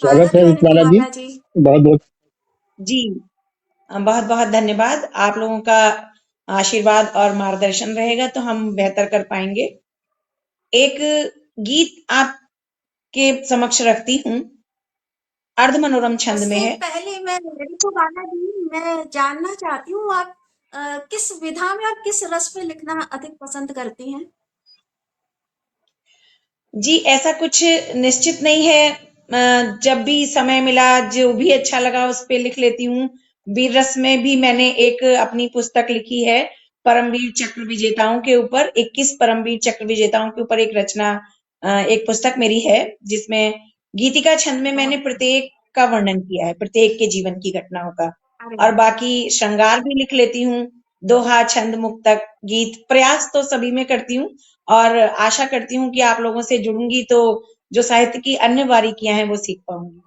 स्वागत है ऋतुबाला जी, जी। बहुत बहुत। जी, बहुत बहुत धन्यवाद। आप लोगों का आशीर्वाद और मार्गदर्शन रहेगा तो हम बेहतर कर पाएंगे। एक गीत आपके समक्ष रखती हूँ, अर्ध मनोरम छंद में उससे है। पहले मैं ऋतुबाला जी, मैं जानना चाहती हूँ आप किस विधा में और किस रस में लिखना अधिक पसंद करती हैं? जी, ऐसा कुछ निश्चित नहीं है। जब भी समय मिला, जो भी अच्छा लगा उस पे लिख लेती हूँ। वीर रस में भी मैंने एक अपनी पुस्तक लिखी है, परमवीर चक्र विजेताओं के ऊपर। 21 परमवीर चक्र विजेताओं के ऊपर एक रचना, एक पुस्तक मेरी है, जिसमें गीतिका छंद में मैंने बहुत प्रत्येक का वर्णन किया है, प्रत्येक के जीवन की घटनाओं का। अरे और बाकी श्रृंगार भी लिख लेती हूँ, दोहा, छंद, मुक्तक, गीत। प्रयास तो सभी में करती हूँ, और आशा करती हूँ कि आप लोगों से जुड़ूंगी तो जो साहित्य की अन्य बारीकियां हैं वो सीख पाऊंगी।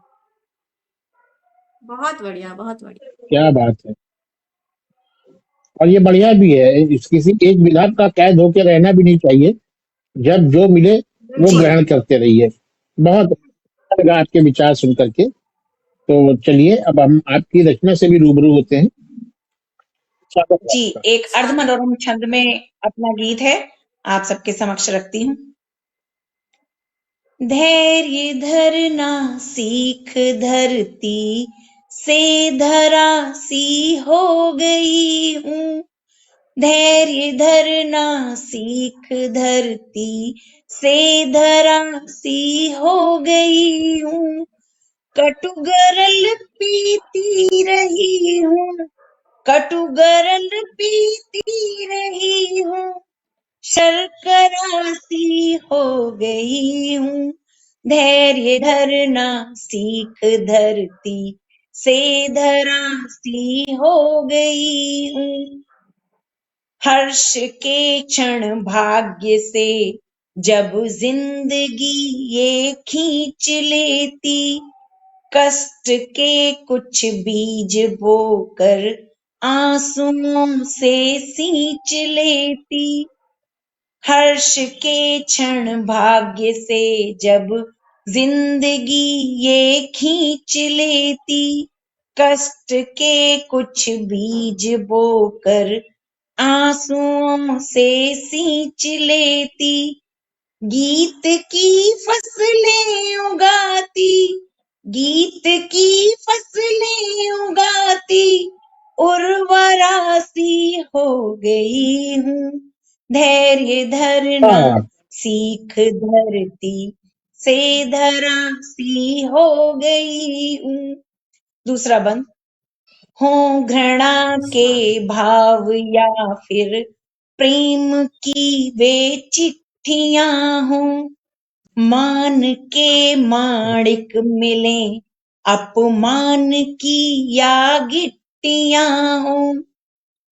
बहुत बढ़िया, बहुत बढ़िया। क्या बात है। और ये बढ़िया भी है, इस किसी एक विधान का कैद होकर रहना भी नहीं चाहिए। जब जो मिले वो जी ग्रहण करते रहिए। बहुत अच्छा लगा आपके विचार सुन करके। तो चलिए अब हम आपकी रचना से भी रूबरू होते हैं। स्वागत है जी, आपका। एक अर्ध मनोरम छंद में अपना गीत है, आप सबके समक्ष रखती हूँ। धैर्य धरना सीख धरती से धरा सी हो गई हूँ। धैर्य धरना सीख धरती से धरा सी हो गई हूँ। कटुगरल पीती रही हूँ, कटुगरल पीती रही हूँ, शर्करा सी हो गई हूँ। धैर्य धरना सीख धरती से धरा सी हो गई हूँ। हर्ष के क्षण भाग्य से जब जिंदगी ये खींच लेती, कष्ट के कुछ बीज बोकर आंसुओं से सींच लेती। हर्ष के क्षण भाग्य से जब जिंदगी ये खींच लेती, कष्ट के कुछ बीज बोकर आंसुओं से सींच लेती। गीत की फसलें उगाती, गीत की फसलें उगाती, उर्वरा सी हो गई हूँ। धैर्य धरना हाँ, सीख धरती से धरा सी हो गई हूँ। दूसरा बंद। हो घृणा के भाव या फिर प्रेम की वे चिट्ठियां हों, मान के माणिक मिले अपमान की या गिट्टियां हो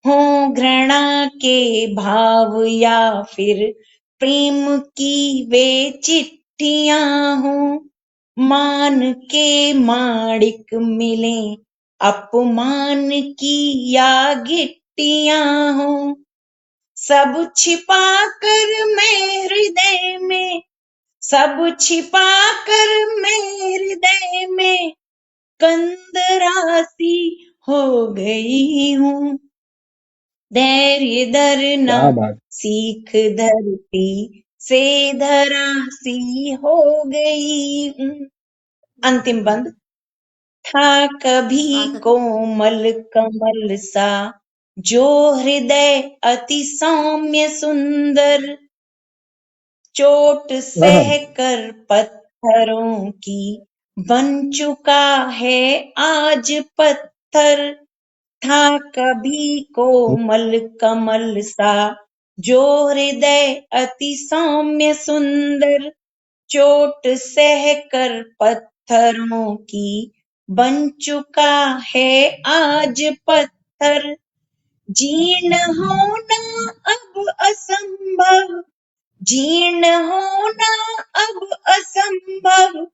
घृणा के भाव या फिर प्रेम की वे चिट्ठियां हो, मान के माणिक मिले अपमान की या गिट्टियां हो। सब छिपा कर मैं हृदय में, सब छिपा कर मैं हृदय में कंदरासी हो गई हूँ। धैर्य धरना क्या बात। सीख धरती से धरा सी हो गई हूँ। अंतिम बंद। था कभी स्वागत। कोमल कमल सा जो हृदय अति सौम्य सुंदर, चोट सह कर पत्थरों की बन चुका है आज पत्थर। था कभी कोमल कमल सा जो हृदय अति सौम्य सुंदर, चोट सह कर पत्थरों की बन चुका है आज पत्थर। जीर्ण होना अब असंभव, जीर्ण होना अब असंभव,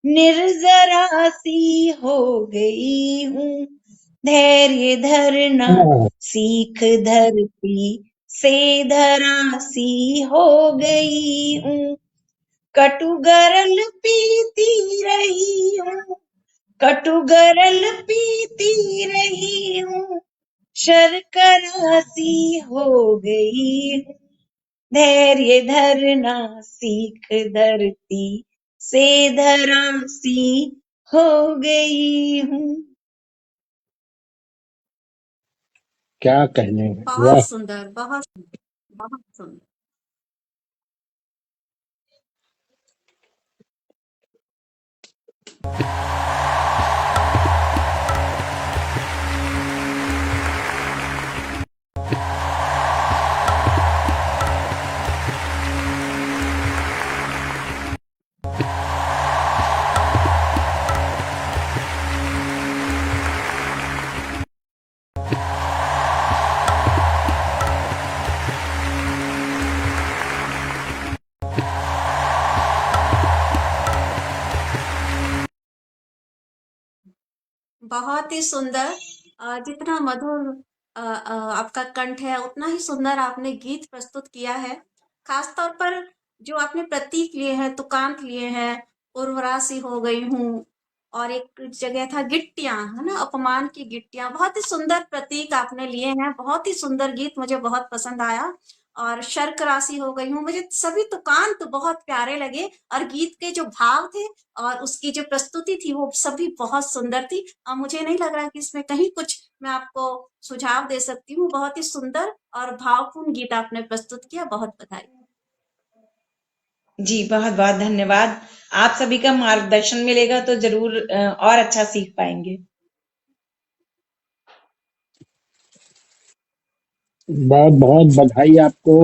निर्जरा सी हो गई हूँ। धैर्य धरना हाँ, सीख धरती से धरा सी हो गई हूँ। कटुगरल पीती रही हूँ, कटुगरल पीती रही हूँ, शर्करा सी हो गई हूँ। धैर्य धरना सीख धरती से धरा सी हो गई हूँ। क्या कहने हैं, बहुत वाह। सुंदर, बहुत सुंदर, बहुत सुंदर। बहुत ही सुंदर। जितना मधुर आपका कंठ है, उतना ही सुंदर आपने गीत प्रस्तुत किया है। खास तौर पर जो आपने प्रतीक लिए हैं, तुकांत लिए हैं, उर्वरा सी हो गई हूँ, और एक जगह था गिट्टियां, है ना, अपमान की गिट्टियां, बहुत ही सुंदर प्रतीक आपने लिए हैं। बहुत ही सुंदर गीत, मुझे बहुत पसंद आया। और शर्क राशि हो गई हूँ, मुझे सभी तुकांत बहुत प्यारे लगे, और गीत के जो भाव थे और उसकी जो प्रस्तुति थी वो सभी बहुत सुंदर थी। और मुझे नहीं लग रहा कि इसमें कहीं कुछ मैं आपको सुझाव दे सकती हूँ। बहुत ही सुंदर और भावपूर्ण गीत आपने प्रस्तुत किया, बहुत बधाई। जी, बहुत-बहुत धन्यवाद। आप सभी का मार्गदर्शन मिलेगा तो ज़रूर और अच्छा सीख पाएँगे। बहुत बहुत बधाई आपको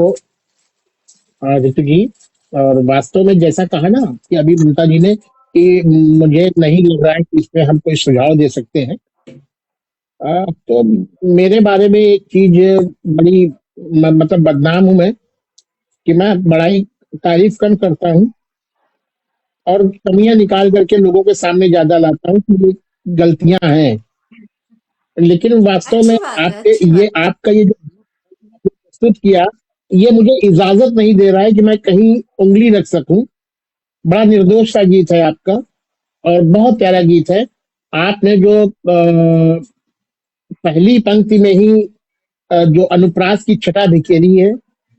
ऋतु जी। और वास्तव में जैसा कहा ना कि अभी ममता जी ने कि मुझे नहीं लग रहा है कि इसमें हम कोई सुझाव दे सकते हैं। तो मेरे बारे में एक चीज बड़ी मतलब बदनाम हूं मैं कि मैं बड़ा ही तारीफ कम करता हूँ और कमियां निकाल करके लोगों के सामने ज्यादा लाता हूँ कि ये गलतियां हैं। लेकिन वास्तव में अच्छी बात है, आपके अच्छी ये बात है। आपका ये जो प्रस्तुत किया, ये मुझे इजाजत नहीं दे रहा है कि मैं कहीं उंगली रख सकूं। बड़ा निर्दोष सा गीत है आपका और बहुत प्यारा गीत है। आपने जो पहली पंक्ति में ही जो अनुप्रास की छटा बिखेरी है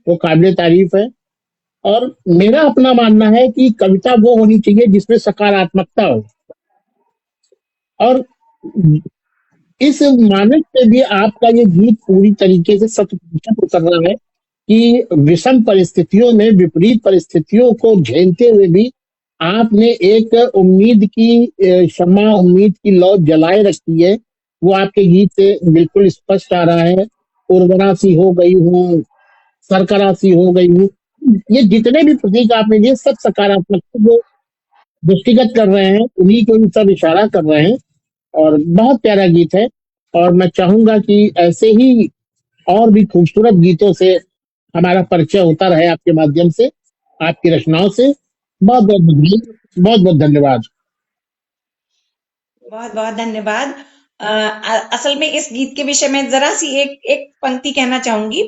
वो काबिले तारीफ है। और मेरा अपना मानना है कि कविता वो होनी चाहिए जिसमें सकारात्मकता हो, और इस मानक पे भी आपका ये गीत पूरी तरीके से शत प्रतिशत उतर रहा है कि विषम परिस्थितियों में, विपरीत परिस्थितियों को झेलते हुए भी आपने एक उम्मीद की शम्मा, उम्मीद की लौ जलाए रखी है। वो आपके गीत से बिल्कुल स्पष्ट आ रहा है। उर्वरा सी हो गई हूँ, सरकरा सी हो गई हूँ, ये जितने भी प्रतीक आपने दिए सब सकारात्मक जो दृष्टिगत कर रहे हैं उन्हीं को सब इशारा कर रहे हैं। और बहुत प्यारा गीत है। और मैं चाहूंगा कि ऐसे ही और भी खूबसूरत गीतों से हमारा परिचय होता रहे आपके माध्यम से, आपकी रचनाओं से। बहुत बहुत बधाई, बहुत बहुत धन्यवाद। बहुत-बहुत धन्यवाद। असल में इस गीत के विषय में ज़रा-सी एक एक पंक्ति कहना चाहूँगी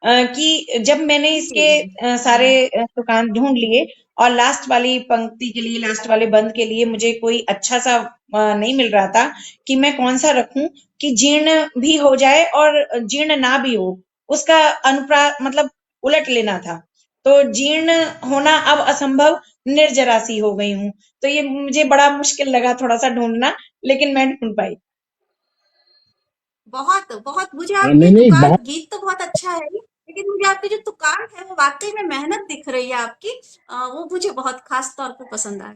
कि जब मैंने इसके जी, सारे तुकांत ढूँढ लिए और लास्ट वाली पंक्ति के लिए, लास्ट वाले बंद के लिए मुझे कोई अच्छा-सा नहीं मिल रहा था कि मैं कौन-सा रखूँ कि जीर्ण भी हो जाए और जीर्ण ना भी हो। उसका मतलब उलट लेना था। तो जीर्ण होना अब असंभव, निर्जरा सी हो गई हूँ। तो ये मुझे बड़ा मुश्किल लगा थोड़ा-सा ढूँढना, लेकिन मैं ढूँढ पाई। बहुत बहुत मुझे हाँ, आपके नहीं नहीं, तुकांत, बहुत गीत तो बहुत अच्छा है ही, लेकिन मुझे आपके जो तुकांत है वो वाकई में मेहनत दिख रही है आपकी। वो मुझे बहुत खास तौर पे पसंद आया।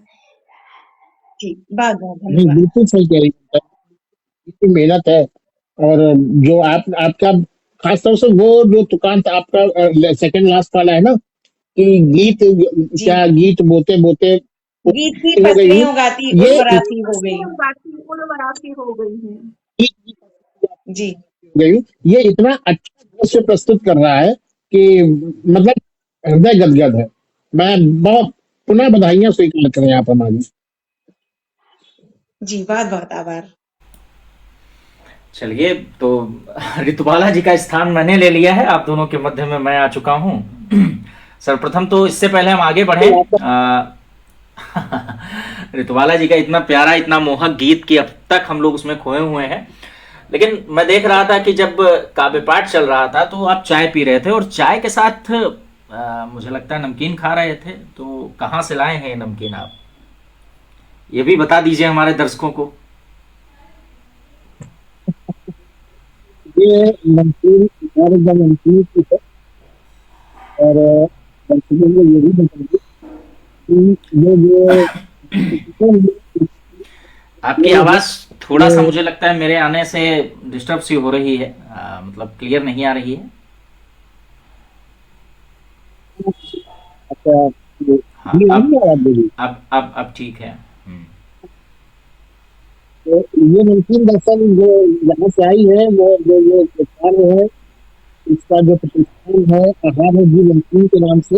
जी, बहुत-बहुत नहीं, धन्यवाद। बिल्कुल सही कह रही है, इतनी मेहनत है। और जो आप आपका खासतौर से वो जो तुकांत आपका सेकंड लास्ट वाला है ना कि गीत, जी, क्या गीत बोते बोते गीत की हो गई हूँ, फसलियों गाती ये उर्वरा सी हो गई फसलें हूँ। उगाती उर्वरासी हो गई हूँ। जी, हो गई हूँ, ये इतना अच्छा दृश्य प्रस्तुत कर रहा है कि मतलब हृदय गदगद है। मैं बहुत पुनः बधाइयां स्वीकार करें आप हमारी। जी, बहुत-बहुत आभार। चलिए, तो ऋतुबाला जी का स्थान मैंने ले लिया है, आप दोनों के मध्य में मैं आ चुका हूँ। सर्वप्रथम तो इससे पहले हम आगे बढ़े, ऋतुबाला जी का इतना प्यारा, इतना मोहक गीत कि अब तक हम लोग उसमें खोए हुए हैं। लेकिन मैं देख रहा था कि जब काव्य पाठ चल रहा था तो आप चाय पी रहे थे और चाय के साथ मुझे लगता है नमकीन खा रहे थे। तो कहाँ से लाए हैं ये नमकीन आप, ये भी बता दीजिए हमारे दर्शकों को। ये नमकीन और एकदम नमकीन की है। और दर्शकों को ये भी बताइए कि आपकी आवाज थोड़ा सा मुझे लगता है मेरे आने से डिस्टर्ब सी हो रही है, मतलब क्लियर नहीं आ रही है। अच्छा, हाँ, ये नहीं आवाज देगी। अब ठीक है। तो ये नमकीन दरअसल जो यहाँ से आई है, वो जो ये कार्य है, इसका जो प्रतिष्ठान है आहार है जी नमकीन के नाम से।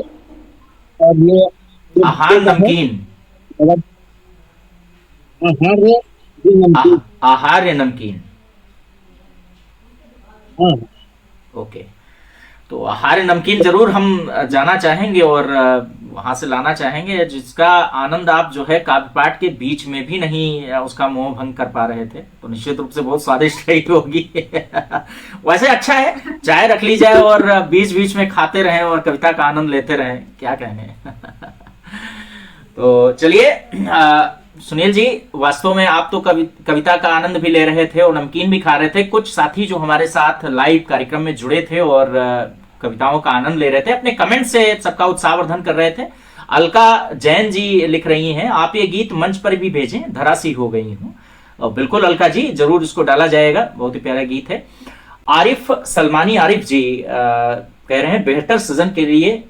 और ये आहार का है, नमकीन। मतलब आहार है जी नमकीन। आहार्य नमकीन। हाँ, ओके, तो आहार्य नमकीन जरूर हम जाना चाहेंगे और वहां से लाना चाहेंगे, जिसका आनंद आप जो है काव्य पाठ के बीच में भी नहीं उसका मोह भंग कर पा रहे थे, तो निश्चित रूप से बहुत स्वादिष्ट रही होगी। वैसे अच्छा है, चाय रख ली जाए और बीच बीच में खाते रहें और कविता का आनंद लेते रहें, क्या कहने। तो चलिए सुनील जी, वास्तव में आप तो कविता का आनंद भी ले रहे थे और नमकीन भी खा रहे थे। कुछ साथी जो हमारे साथ लाइव कार्यक्रम में जुड़े थे और कविताओं का आनंद ले रहे थे, अपने कमेंट से सबका उत्साहवर्धन कर रहे थे। अलका जैन जी लिख रही हैं, आप ये गीत मंच पर भी भेजें, धरासी हो गई हूँ। और बिल्कुल अलका जी, जरूर इसको डाला जाएगा, बहुत ही प्यारा गीत है। आरिफ सलमानी आरिफ जी कह रहे हैं बेहतर सृजन के लिए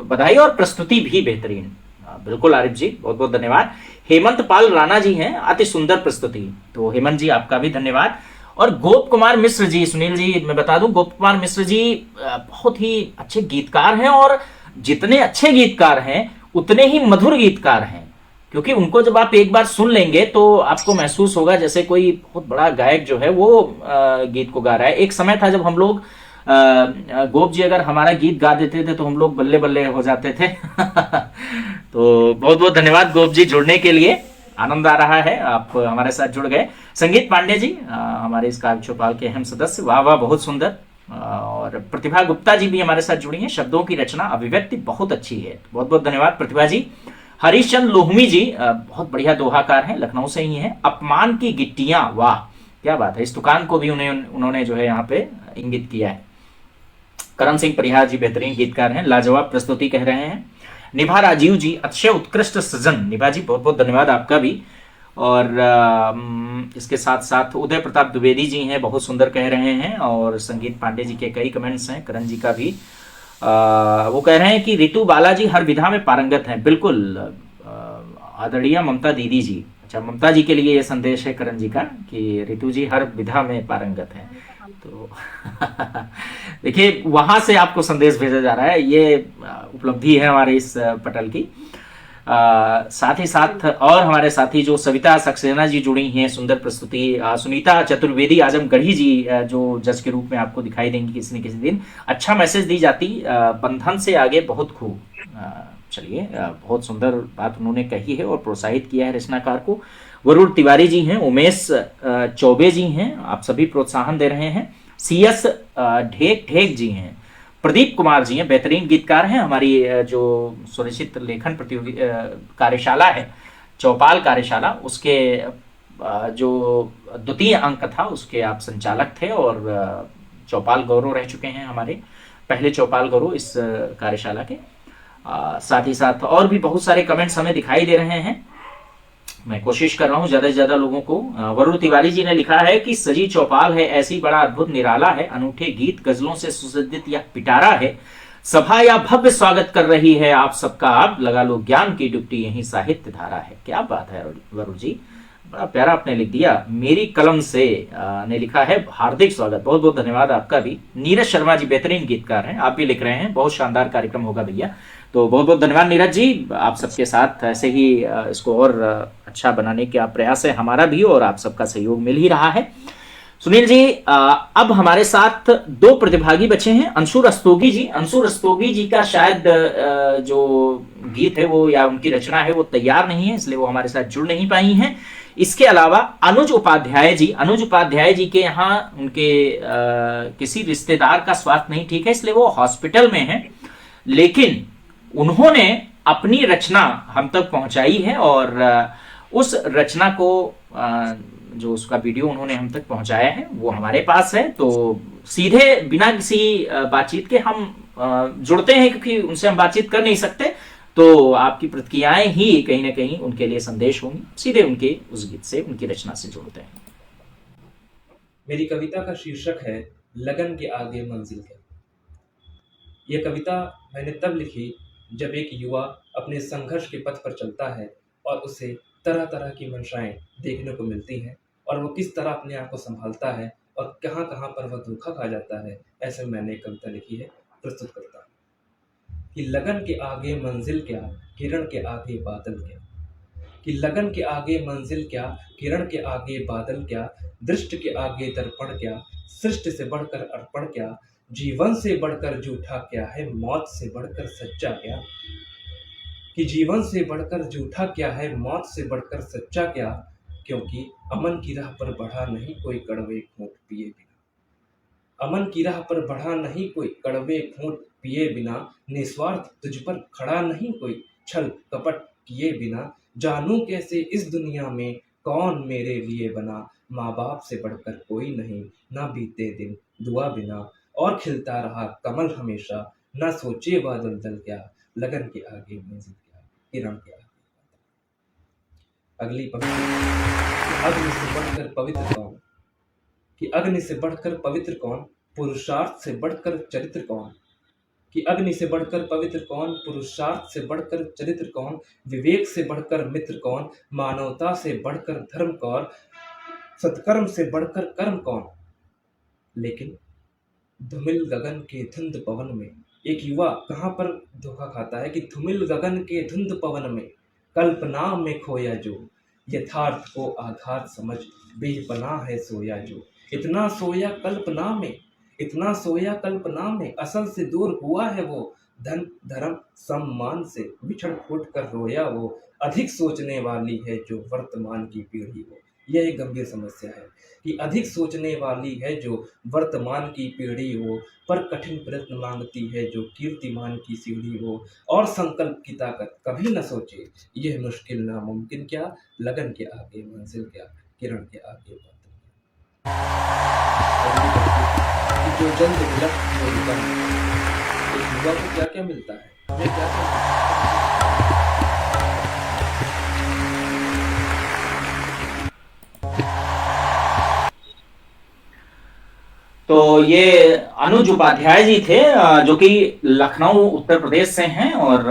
बधाई और प्रस्तुति भी बेहतरीन। बिल्कुल आरिफ जी, बहुत बहुत धन्यवाद। हेमंत पाल राणा जी हैं, अति सुंदर प्रस्तुति, तो हेमंत जी आपका भी धन्यवाद। और गोप कुमार मिश्र जी, सुनील जी मैं बता दूं, गोप कुमार मिश्र जी बहुत ही अच्छे गीतकार हैं और जितने अच्छे गीतकार हैं उतने ही मधुर गीतकार हैं, क्योंकि उनको जब आप एक बार सुन लेंगे तो आपको महसूस होगा जैसे कोई बहुत बड़ा गायक जो है वो गीत को गा रहा है। एक समय था जब हम लोग गोप जी अगर हमारा गीत गा देते थे तो हम लोग बल्ले बल्ले हो जाते थे। तो बहुत बहुत धन्यवाद गोप जी, जुड़ने के लिए आनंद आ रहा है, आप हमारे साथ जुड़ गए। संगीत पांडे जी हमारे इस काव्य चौपाल के अहम सदस्य, वाह वाह बहुत सुंदर। और प्रतिभा गुप्ता जी भी हमारे साथ जुड़ी हैं, शब्दों की रचना अभिव्यक्ति बहुत अच्छी है, बहुत बहुत धन्यवाद प्रतिभा जी। हरीश चंद लोहमी जी बहुत बढ़िया दोहाकार हैं, लखनऊ से ही हैं। अपमान की गिट्टियां, वाह क्या बात है, इस दुकान को भी उन्होंने जो है यहाँ पे इंगित किया है। करण सिंह परिहार जी बेहतरीन गीतकार हैं, लाजवाब प्रस्तुति कह रहे हैं। निभा राजीव जी अक्षय उत्कृष्ट सृजन, निभा जी बहुत बहुत धन्यवाद आपका भी। और इसके साथ साथ उदय प्रताप द्विवेदी जी हैं, बहुत सुंदर कह रहे हैं। और संगीत पांडे जी के कई कमेंट्स हैं, करण जी का भी। वो कह रहे हैं कि ऋतु बालाजी हर विधा में पारंगत हैं, बिल्कुल आदरणीय ममता दीदी जी। अच्छा, ममता जी के लिए ये संदेश है करण जी का कि ऋतु जी हर विधा में पारंगत हैं, तो देखिए वहां से आपको संदेश भेजा जा रहा है, ये उपलब्धि है हमारे इस पटल की। साथ ही साथ और हमारे साथी जो सविता सक्सेना जी जुड़ी हैं, सुंदर प्रस्तुति। सुनीता चतुर्वेदी आजमगढ़ी जी जो जज के रूप में आपको दिखाई देंगी किसी न किसी दिन, अच्छा मैसेज दी जाती, बंधन से आगे बहुत खूब। चलिए, बहुत सुंदर बात उन्होंने कही है और प्रोत्साहित किया है रचनाकार को। वरुण तिवारी जी हैं, उमेश चौबे जी हैं, आप सभी प्रोत्साहन दे रहे हैं। CS ढेक जी हैं, प्रदीप कुमार जी हैं, बेहतरीन गीतकार हैं। हमारी जो स्वरचित लेखन प्रतियोगी कार्यशाला है, चौपाल कार्यशाला, उसके जो द्वितीय अंक था उसके आप संचालक थे और चौपाल गौरव रह चुके हैं, हमारे पहले चौपाल गौरव इस कार्यशाला के। साथ ही साथ और भी बहुत सारे कमेंट्स हमें दिखाई दे रहे हैं, मैं कोशिश कर रहा हूं ज्यादा से ज्यादा लोगों को। वरुण तिवारी जी ने लिखा है कि सजी चौपाल है ऐसी, बड़ा अद्भुत निराला है, अनूठे गीत गजलों से सुसज्जित यह पिटारा है, सभा या भव्य स्वागत कर रही है आप सबका, आप लगा लो ज्ञान की डुबकी यही साहित्य धारा है। क्या बात है वरुण जी, बड़ा प्यारा आपने लिख दिया। मेरी कलम से ने लिखा है हार्दिक स्वागत, बहुत बहुत धन्यवाद आपका भी। नीरज शर्मा जी बेहतरीन गीतकार हैं, आप भी लिख रहे हैं बहुत शानदार कार्यक्रम होगा भैया, तो बहुत बहुत धन्यवाद नीरज जी। आप सबके साथ ऐसे ही इसको और अच्छा बनाने का प्रयास है हमारा भी, और आप सबका सहयोग मिल ही रहा है। सुनील जी, अब हमारे साथ दो प्रतिभागी बचे हैं, अंशु रस्तोगी जी। अंशु रस्तोगी जी का शायद जो गीत है वो या उनकी रचना है वो तैयार नहीं है, इसलिए वो हमारे साथ जुड़ नहीं पाई हैं। इसके अलावा अनुज उपाध्याय जी, अनुज उपाध्याय जी के यहाँ उनके किसी रिश्तेदार का स्वास्थ्य नहीं ठीक है, इसलिए वो हॉस्पिटल में हैं, लेकिन उन्होंने अपनी रचना हम तक पहुंचाई है और उस रचना को जो उसका वीडियो उन्होंने हम तक पहुंचाया है वो हमारे पास है। तो सीधे बिना किसी बातचीत के हम जुड़ते हैं, क्योंकि उनसे हम बातचीत कर नहीं सकते, तो आपकी प्रतिक्रियाएं ही कहीं ना कहीं उनके लिए संदेश होंगी। सीधे उनके उस गीत से, उनकी रचना से जुड़ते हैं। मेरी कविता का शीर्षक है लगन के आगे मंजिल के। यह कविता मैंने तब लिखी जब एक युवा अपने संघर्ष के पथ पर चलता है और उसे तरह तरह की मंशाएं देखने को मिलती हैं, और वो किस तरह अपने आप को संभालता है और कहाँ कहाँ पर वह धोखा खा जाता है। ऐसे में मैंने एक कविता लिखी है, प्रस्तुत करता हूँ। कि लगन के आगे मंजिल क्या, किरण के आगे बादल क्या। कि लगन के आगे मंजिल क्या, किरण के आगे बादल क्या, दृष्टि के आगे दर्पण क्या, सृष्टि से बढ़कर अर्पण क्या, जीवन से बढ़कर झूठा क्या है, मौत से बढ़कर सच्चा क्या। कि जीवन से बढ़कर झूठा क्या है, मौत से बढ़कर सच्चा क्या, क्योंकि अमन की राह पर बढ़ा नहीं कोई कड़वे घूंट पिए बिना। अमन की राह पर बढ़ा नहीं कोई कड़वे घूंट पिए बिना, निस्वार्थ तुझ पर खड़ा नहीं कोई छल कपट किए बिना। जानूं कैसे इस दुनिया में कौन मेरे लिए बना, माँ बाप से बढ़कर कोई नहीं, ना बीते दिन दुआ बिना। और खिलता रहा कमल हमेशा, ना सोचे बादल दल क्या, लगन के आगे मंजिल क्या, किरण के आगे। अगली पंक्ति, अग्नि से बढ़कर पवित्र कौन, कि अग्नि से बढ़कर पवित्र कौन, पुरुषार्थ से बढ़कर चरित्र कौन। कि अग्नि से बढ़कर पवित्र कौन, पुरुषार्थ से बढ़कर चरित्र कौन, विवेक से बढ़कर मित्र कौन, मानवता से बढ़कर धर्म कौन, सत्कर्म से बढ़कर कर्म कौन। लेकिन धूमिल गगन के धुंध पवन में एक युवा कहाँ पर धोखा खाता है कि धूमिल गगन के धुंध पवन में कल्पना में खोया जो, यथार्थ को आघात समझ बेपनाह है सोया जो। इतना सोया कल्पना में, इतना सोया कल्पना में, असल से दूर हुआ है वो, धन धर्म सम्मान से बिछड़ फूट कर रोया वो। अधिक सोचने वाली है जो वर्तमान की पीढ़ी हो। यह एक गंभीर समस्या है कि अधिक सोचने वाली है जो वर्तमान की पीढ़ी हो, पर कठिन प्रयत्न मांगती है जो कीर्तिमान की सीढ़ी हो। और संकल्प की ताकत कभी न सोचे, यह मुश्किल नामुमकिन क्या, लगन के आगे मंजिल क्या, किरण के आगे बादल क्या। जो जल्द विलक वो निकल, एक युवा को क्या क्या मिलता है, हमें क्या क्या मिलता है? तो ये अनुज उपाध्याय जी थे, जो कि लखनऊ उत्तर प्रदेश से हैं और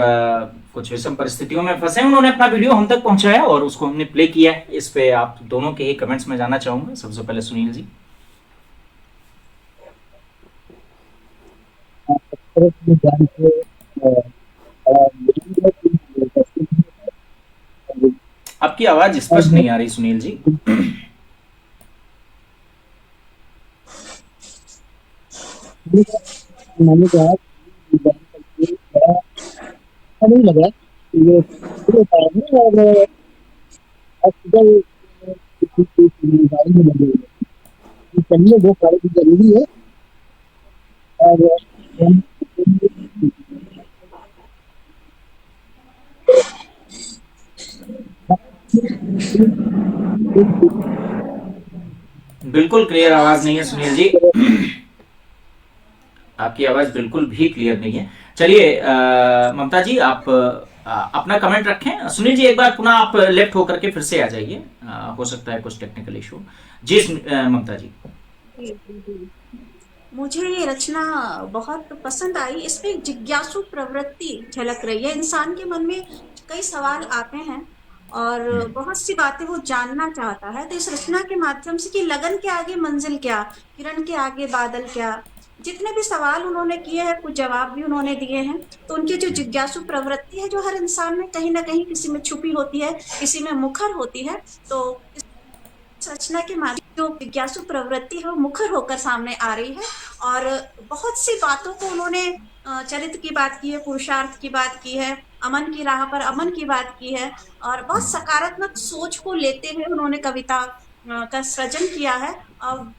कुछ विषम परिस्थितियों में फंसे। उन्होंने अपना वीडियो हम तक पहुंचाया और उसको हमने प्ले किया है। इस पे आप दोनों के ही कमेंट्स में जानना चाहूंगा। सबसे पहले सुनील जी। आपकी आवाज स्पष्ट नहीं आ रही सुनील जी। मैंने कहा नहीं लगा ये और हॉस्पिटल में लगे चलिए वो कार्य की जरूरी है। और बिल्कुल क्लियर आवाज नहीं है सुनील जी, आपकी आवाज बिल्कुल भी क्लियर नहीं है। चलिए ममता जी आप अपना कमेंट रखें। सुनील जी एक बार पुनः आप लेफ्ट होकर के फिर से आ जाइए, हो सकता है कुछ टेक्निकल इशू। जी ममता जी। मुझे ये रचना बहुत पसंद आई। इसमें एक जिज्ञासु प्रवृत्ति झलक रही है। इंसान के मन में कई सवाल आते हैं और बहुत सी बातें वो जानना चाहता है। तो इस रचना के माध्यम से कि लगन के आगे मंजिल क्या, किरण के आगे बादल क्या, जितने भी सवाल उन्होंने किए हैं कुछ जवाब भी उन्होंने दिए हैं। तो उनकी जो जिज्ञासु प्रवृत्ति है जो हर इंसान में कहीं ना कहीं किसी में छुपी होती है, किसी में मुखर होती है। तो इस रचना के माध्यम जो जिज्ञासु प्रवृत्ति है वो मुखर होकर सामने आ रही है। और बहुत सी बातों को उन्होंने चरित्र की बात की है, पुरुषार्थ की बात की है, अमन की राह पर अमन की बात की है और बहुत सकारात्मक सोच को लेते हुए उन्होंने कविता का सृजन किया है। और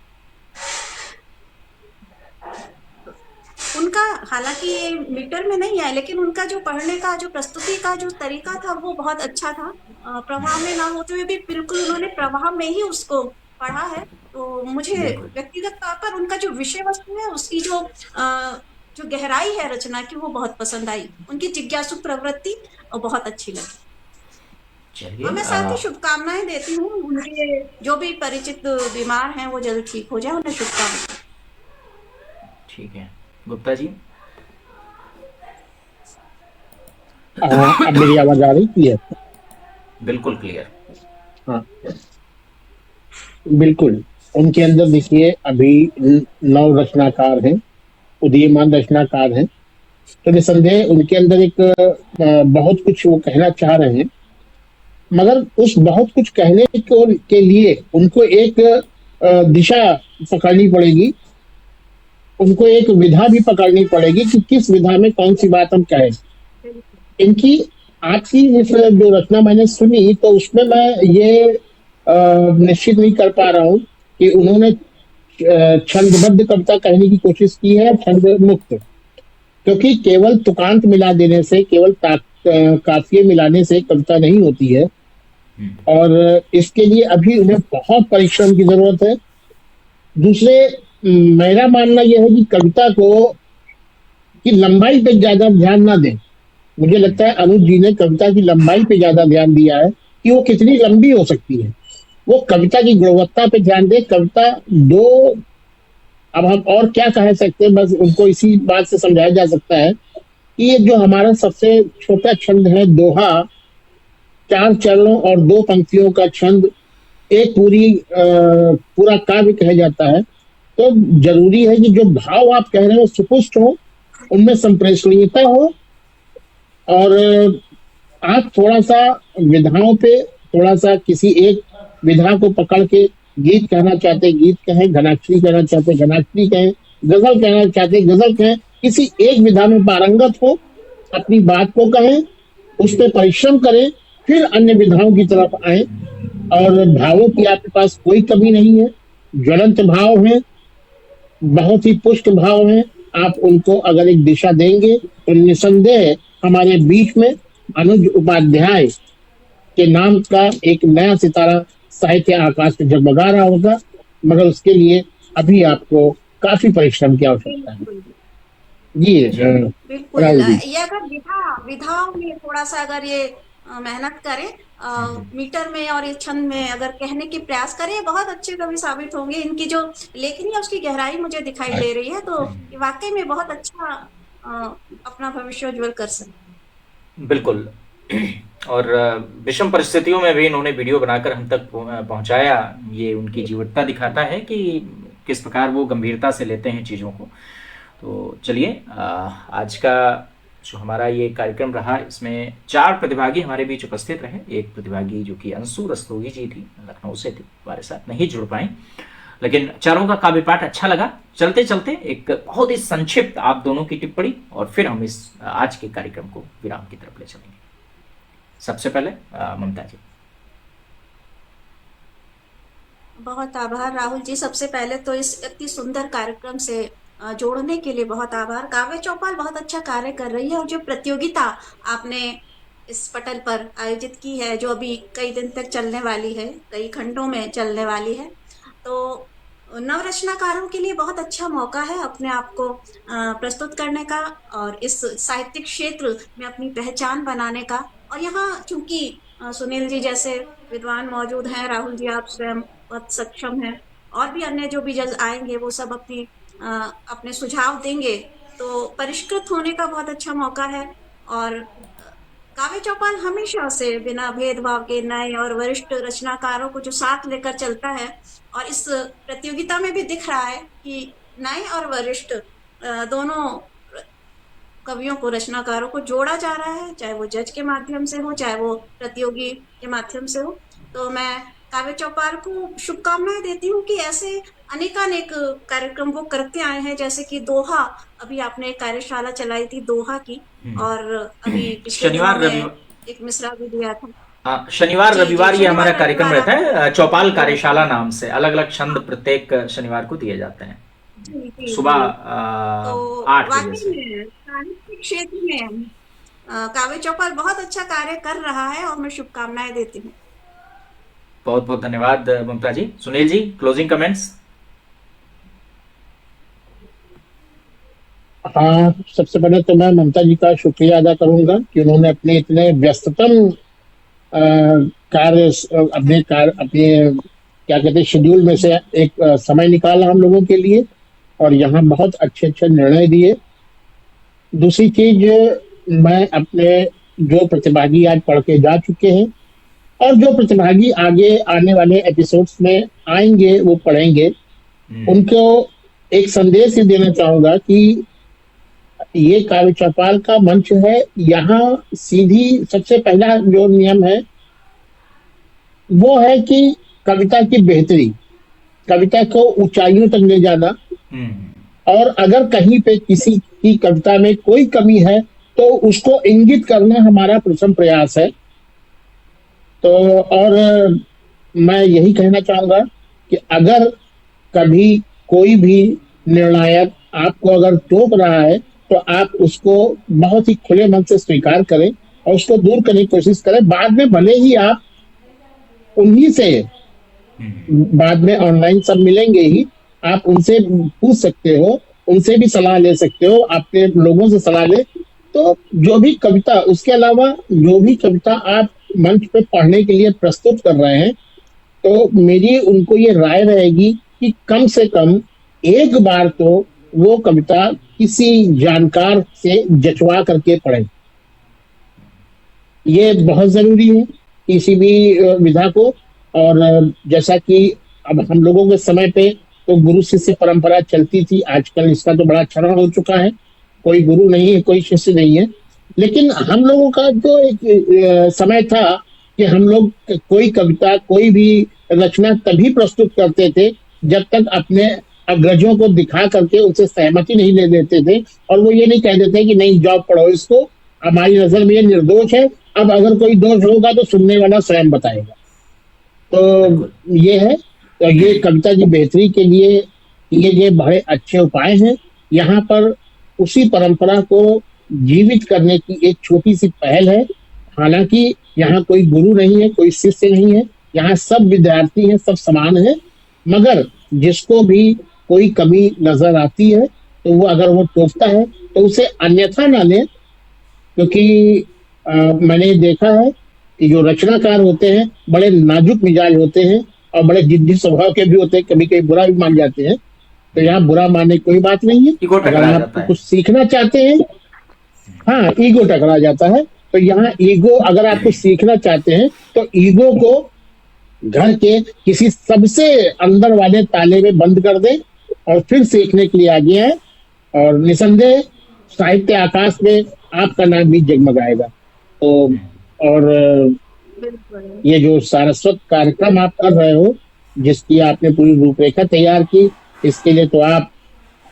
उनका हालांकि ये मीटर में नहीं है लेकिन उनका जो पढ़ने का जो प्रस्तुति का जो तरीका था वो बहुत अच्छा था। प्रवाह में ना होते हुए भी बिल्कुल उन्होंने प्रवाह में ही उसको पढ़ा है। तो मुझे व्यक्तिगत तौर पर उनका जो विषय वस्तु है उसकी जो गहराई है रचना की वो बहुत पसंद आई। उनकी जिज्ञासु प्रवृत्ति बहुत अच्छी लगी। और मैं साथ ही शुभकामनाएं देती हूँ उनके जो भी परिचित बीमार हैं वो जल्द ठीक हो जाए, उन्हें शुभकामनाएं। ठीक है गुप्ता जी। अब मेरी आवाज आ रही क्लियर? बिल्कुल क्लियर। हाँ बिल्कुल। उनके अंदर देखिए अभी 9 रचनाकार हैं, उदीयमान रचनाकार हैं। तो निसंदेह उनके अंदर एक बहुत कुछ वो कहना चाह रहे हैं, मगर उस बहुत कुछ कहने के लिए उनको एक दिशा पकड़नी पड़ेगी, उनको एक विधा भी पकड़नी पड़ेगी कि किस विधा में कौन सी बात हम कहें। इनकी आज की इस जो रचना मैंने सुनी तो उसमें मैं ये निश्चित नहीं कर पा रहा हूँ कि उन्होंने छंदबद्ध कविता कहने की कोशिश की है, छंद मुक्त, क्योंकि केवल तुकांत मिला देने से, केवल काफिये मिलाने से कविता नहीं होती है, और इसके लिए अभी उन्हें बहुत परिश्रम की जरूरत है। दूसरे, मेरा मानना यह है कि कविता को की लंबाई पे ज्यादा ध्यान ना दें। मुझे लगता है अनुज जी ने कविता की लंबाई पे ज्यादा ध्यान दिया है कि वो कितनी लंबी हो सकती है। वो कविता की गुणवत्ता पे ध्यान दे। कविता दो, अब हम और क्या कह सकते हैं, बस उनको इसी बात से समझाया जा सकता है कि ये जो हमारा सबसे छोटा छंद है दोहा, 4 चरणों और 2 पंक्तियों का छंद एक पूरा काव्य कहा जाता है। तो जरूरी है कि जो भाव आप कह रहे हो सुपुष्ट हो, उनमें संप्रेषणीयता हो, और आप थोड़ा सा विधाओं पे, थोड़ा सा किसी एक विधा को पकड़ के गीत कहना चाहते गीत कहें, घनाक्षरी कहना चाहते घनाक्षरी कहें, गजल कहना चाहते गजल कहें, किसी एक विधा में पारंगत हो, अपनी बात को कहें, उस पर परिश्रम करें, फिर अन्य विधाओं की तरफ आए। और भावों की आपके पास कोई कमी नहीं है, ज्वलंत भाव है, बहुत ही पुष्ट भाव है। आप उनको अगर एक दिशा देंगे तो निसंदेह हमारे बीच में अनुज उपाध्याय के नाम का एक नया सितारा साहित्य आकाश में जगमगा रहा होगा, मगर उसके लिए अभी आपको काफी परिश्रम की आवश्यकता है। जी बिल्कुल। राहुल जी। ये अगर विधाओं में थोड़ा सा अगर ये मेहनत करें, मीटर में और ये छंद में अगर कहने की प्रयास करें, ये बहुत अच्छे कवि साबित होंगे। इनकी जो लेखनी है उसकी गहराई मुझे दिखाई दे रही है, तो ये वाकई में बहुत अच्छा अपना भविष्य उज्जवल कर सकते। बिल्कुल। और विषम परिस्थितियों में भी इन्होंने वीडियो बनाकर हम तक पहुंचाया। ये उनकी जीवटता दिखाता है कि किस प्रकार वो गंभीरता से लेते हैं चीज़ों को। तो चलिए, आज का जो हमारा ये कार्यक्रम रहा, इसमें 4 प्रतिभागी हमारे बीच उपस्थित रहे। एक प्रतिभागी जो कि अंशु रस्तोगी जी थी, लखनऊ से थी, हमारे साथ नहीं जुड़ पाई, लेकिन चारों का काव्य पाठ अच्छा लगा। चलते चलते एक बहुत ही संक्षिप्त आप दोनों की टिप्पणी, और फिर हम इस आज के कार्यक्रम को विराम की तरफ ले चलेंगे। सबसे पहले ममता जी। बहुत आभार राहुल जी। सबसे पहले तो इस इतनी सुंदर कार्यक्रम से जोड़ने के लिए बहुत आभार। काव्य चौपाल बहुत अच्छा कार्य कर रही है, और जो प्रतियोगिता आपने इस पटल पर आयोजित की है, जो अभी कई दिन तक चलने वाली है, कई खंडों में चलने वाली है, तो नवरचनाकारों के लिए बहुत अच्छा मौका है अपने आप को प्रस्तुत करने का, और इस साहित्यिक क्षेत्र में अपनी पहचान बनाने का। और यहाँ चूंकि सुनील जी जैसे विद्वान मौजूद हैं, राहुल जी आप स्वयं बहुत सक्षम हैं, और भी अन्य जो भी जज आएंगे वो सब अपने सुझाव देंगे, तो परिष्कृत होने का बहुत अच्छा मौका है। और काव्य चौपाल हमेशा से बिना भेदभाव के नए और वरिष्ठ रचनाकारों को जो साथ लेकर चलता है, और इस प्रतियोगिता में भी दिख रहा है कि नए और वरिष्ठ दोनों कवियों को, रचनाकारों को जोड़ा जा रहा है, चाहे वो जज के माध्यम से हो, चाहे वो प्रतियोगी के माध्यम से हो। तो मैं काव्य चौपाल को शुभकामनाएं देती हूँ कि ऐसे अनेकानेक कार्यक्रम वो करते आए हैं, जैसे कि दोहा, अभी आपने एक कार्यशाला चलाई थी दोहा की, और अभी पिछले शनिवार दिनों में एक मिसरा भी दिया था। शनिवार जी, रविवार ये हमारा शनिवार कार्यक्रम रविवार रहता है, चौपाल कार्यशाला नाम से। अलग अलग छंद प्रत्येक शनिवार को दिए जाते हैं, जी, सुबह तो 8 बजे वाकई से। में साहित्यिक क्षेत्र में काव्य चौपाल बहुत अच्छा कार्य कर रहा है, और मैं शुभकामनाएं देती हूँ। बहुत बहुत धन्यवाद ममता जी। Sunil ji, closing comments. हाँ, सबसे पहले तो मैं ममता जी का शुक्रिया अदा करूंगा कि उन्होंने अपने इतने व्यस्ततम अपने क्या कहते हैं शेड्यूल में से एक समय निकाला हम लोगों के लिए, और यहाँ बहुत अच्छे अच्छे निर्णय दिए। दूसरी चीज, मैं अपने जो प्रतिभागी आज पढ़ के जा चुके हैं, और जो प्रतिभागी आगे आने वाले एपिसोड्स में आएंगे वो पढ़ेंगे, उनको एक संदेश ही देना चाहूंगा कि ये काव्य चौपाल का मंच है। यहाँ सीधी सबसे पहला जो नियम है वो है कि कविता की बेहतरी, कविता को ऊंचाइयों तक ले जाना, और अगर कहीं पे किसी की कविता में कोई कमी है तो उसको इंगित करना हमारा प्रथम प्रयास है। तो और मैं यही कहना चाहूंगा कि अगर कभी कोई भी निर्णायक आपको अगर टोक रहा है तो आप उसको बहुत ही खुले मन से स्वीकार करें और उसको दूर करने की कोशिश करें। बाद में भले ही आप उन्हीं से बाद में ऑनलाइन सब मिलेंगे ही, आप उनसे पूछ सकते हो, उनसे भी सलाह ले सकते हो, आपके लोगों से सलाह ले। तो जो भी कविता, उसके अलावा जो भी कविता आप मंच पे पढ़ने के लिए प्रस्तुत कर रहे हैं, तो मेरी उनको ये राय रहेगी कि कम से कम एक बार तो वो कविता किसी जानकार से जचवा करके पढ़ें। ये बहुत जरूरी है किसी भी विधा को। और जैसा कि अब हम लोगों के समय पे तो गुरु शिष्य परंपरा चलती थी, आजकल इसका तो बड़ा क्षरण हो चुका है, कोई गुरु नहीं है, कोई शिष्य नहीं है। लेकिन हम लोगों का जो एक समय था कि हम लोग कोई कविता, कोई भी रचना तभी प्रस्तुत करते थे जब तक अपने अग्रजों को दिखा करके उनसे सहमति नहीं ले देते थे, और वो ये नहीं कह देते कि नहीं जाओ पढ़ो इसको, हमारी नजर में ये निर्दोष है, अब अगर कोई दोष होगा तो सुनने वाला स्वयं बताएगा। तो ये है, तो ये कविता की बेहतरी के लिए ये बड़े अच्छे उपाय हैं। यहाँ पर उसी परंपरा को जीवित करने की एक छोटी सी पहल है। हालांकि यहाँ कोई गुरु नहीं है, कोई शिष्य नहीं है, यहाँ सब विद्यार्थी हैं, सब समान है। मगर जिसको भी कोई कमी नजर आती है तो वो अगर वो टोकता है तो उसे अन्यथा ना ले, क्योंकि मैंने देखा है कि जो रचनाकार होते हैं बड़े नाजुक मिजाज होते हैं और बड़े जिद्दी स्वभाव के भी होते हैं, कभी कभी बुरा भी मान जाते हैं। तो यहाँ बुरा मानने की कोई बात नहीं है। अगर आप कुछ सीखना चाहते हैं, हाँ, ईगो टकरा जाता है, तो यहाँ ईगो, अगर आप कुछ सीखना चाहते हैं तो ईगो को घर के किसी सबसे अंदर वाले ताले में बंद कर दें और फिर सीखने के लिए आगे आए, और निसंदेह साहित्य आकाश में आपका नाम भी जगमगाएगा। तो और ये जो सारस्वत कार्यक्रम आप कर रहे हो, जिसकी आपने पूरी रूपरेखा तैयार की, इसके लिए तो आप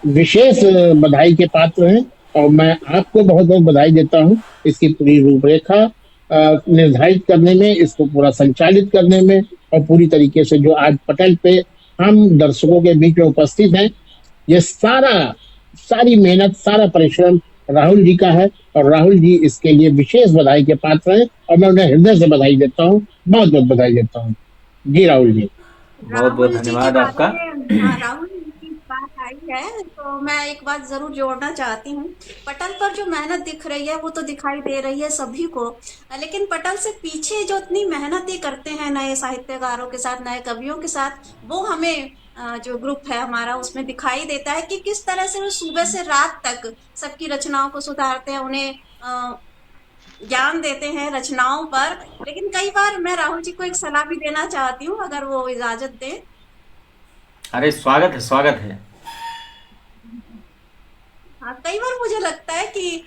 विशेष बधाई के पात्र हैं, और मैं आपको बहुत बहुत बधाई देता हूँ इसकी पूरी रूपरेखा निर्धारित करने में, इसको पूरा संचालित करने में, और पूरी तरीके से जो आज पटल पे हम दर्शकों के बीच में उपस्थित हैं, ये सारी मेहनत, सारा परिश्रम राहुल जी का है, और राहुल जी इसके लिए विशेष बधाई के पात्र हैं, और मैं उन्हें हृदय से बधाई देता हूँ, बहुत बहुत बधाई देता हूँ जी। राहुल जी बहुत बहुत धन्यवाद आपका। राहुल की बात आई है तो मैं एक बात जरूर जोड़ना चाहती हूँ। पटल पर जो मेहनत दिख रही है वो तो दिखाई दे रही है सभी को, लेकिन पटल से पीछे जो इतनी मेहनत ये करते हैं नए साहित्यकारों के साथ, नए कवियों के साथ, वो हमें जो ग्रुप है हमारा उसमें दिखाई देता है कि किस तरह से वो सुबह से रात तक सबकी रचनाओं को सुधारते हैं, उन्हें ज्ञान देते हैं रचनाओं पर। लेकिन कई बार मैं राहुल जी को एक सलाह भी देना चाहती हूँ, अगर वो इजाजत दें। अरे स्वागत है, स्वागत है। हाँ, कई बार मुझे लगता है कि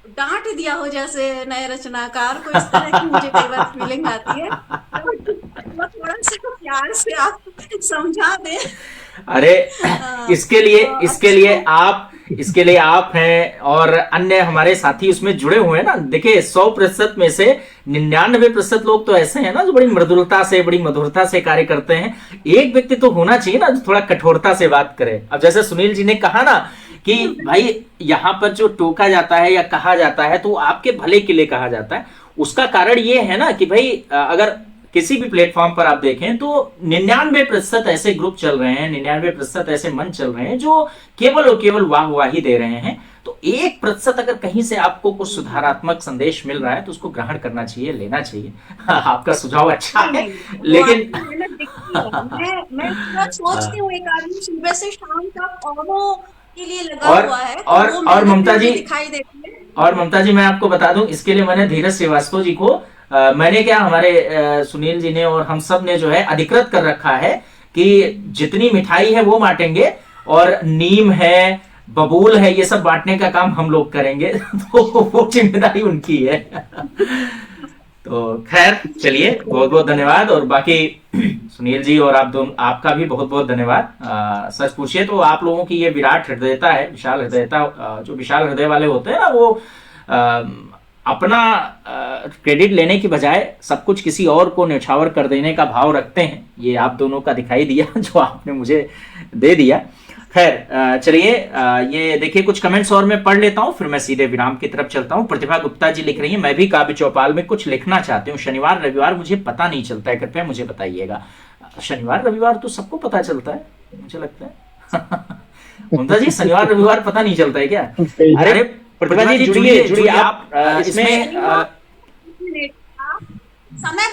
डांट दिया हो जैसे नए रचनाकार को, इस तरह की मुझे कई बार फीलिंग आती है, तो थोड़ा सा प्यार से आप समझा दें। अरे इसके लिए आप हैं और अन्य हमारे साथी उसमें जुड़े हुए हैं ना। देखिए 100% में से 99% लोग तो ऐसे हैं ना जो बड़ी मृदुलता से, बड़ी मधुरता से कार्य करते हैं। एक व्यक्ति तो होना चाहिए ना जो थोड़ा कठोरता से बात करे। अब जैसे सुनील जी ने कहा ना कि भाई यहाँ पर जो टोका जाता है या कहा जाता है तो आपके भले के लिए कहा जाता है। उसका कारण ये है ना कि भाई अगर किसी भी प्लेटफॉर्म पर आप देखें तो 99% ऐसे ग्रुप चल रहे हैं, 99% ऐसे मंच चल रहे हैं जो केवल और केवल वाहवाही दे रहे हैं। तो 1% अगर कहीं से आपको कुछ सुधारात्मक संदेश मिल रहा है तो उसको ग्रहण करना चाहिए, लेना चाहिए। आपका सुझाव अच्छा है, लेकिन मैं सोचती हूँ एक आदमी सुबह से शाम तक औरों के लिए लगा हुआ है, और ममता जी दिखाई देती है। और ममता जी मैं आपको बता दूं, इसके लिए मैंने धीरज श्रीवास्तव जी को मैंने क्या हमारे सुनील जी ने और हम सब ने जो है अधिकृत कर रखा है कि जितनी मिठाई है वो बांटेंगे और नीम है, बबूल है, ये सब बांटने का काम हम लोग करेंगे। तो वो जिम्मेदारी उनकी है। तो खैर चलिए, बहुत बहुत धन्यवाद। और बाकी सुनील जी और आप दोनों, आपका भी बहुत बहुत धन्यवाद। सच पूछिए तो आप लोगों की ये विराट हृदयता है, विशाल हृदयता। जो विशाल हृदय वाले होते हैं ना, वो अपना क्रेडिट लेने की बजाय सब कुछ किसी और को न्यौछावर कर देने का भाव रखते हैं। ये आप दोनों का दिखाई दिया जो आपने मुझे दे दिया। खैर चलिए, ये देखिए कुछ कमेंट्स और मैं पढ़ लेता हूं, फिर मैं सीधे विराम की तरफ चलता हूं। प्रतिभा गुप्ता जी लिख रही है, मैं भी काव्य चौपाल में कुछ लिखना चाहती हूँ, शनिवार रविवार मुझे पता नहीं चलता है, कृपया मुझे बताइएगा। शनिवार रविवार तो सबको पता चलता है मुझे लगता है। ममता जी, शनिवार रविवार पता नहीं चलता है क्या? अरे प्रतिभा जी जुड़िए आप इसमें। समय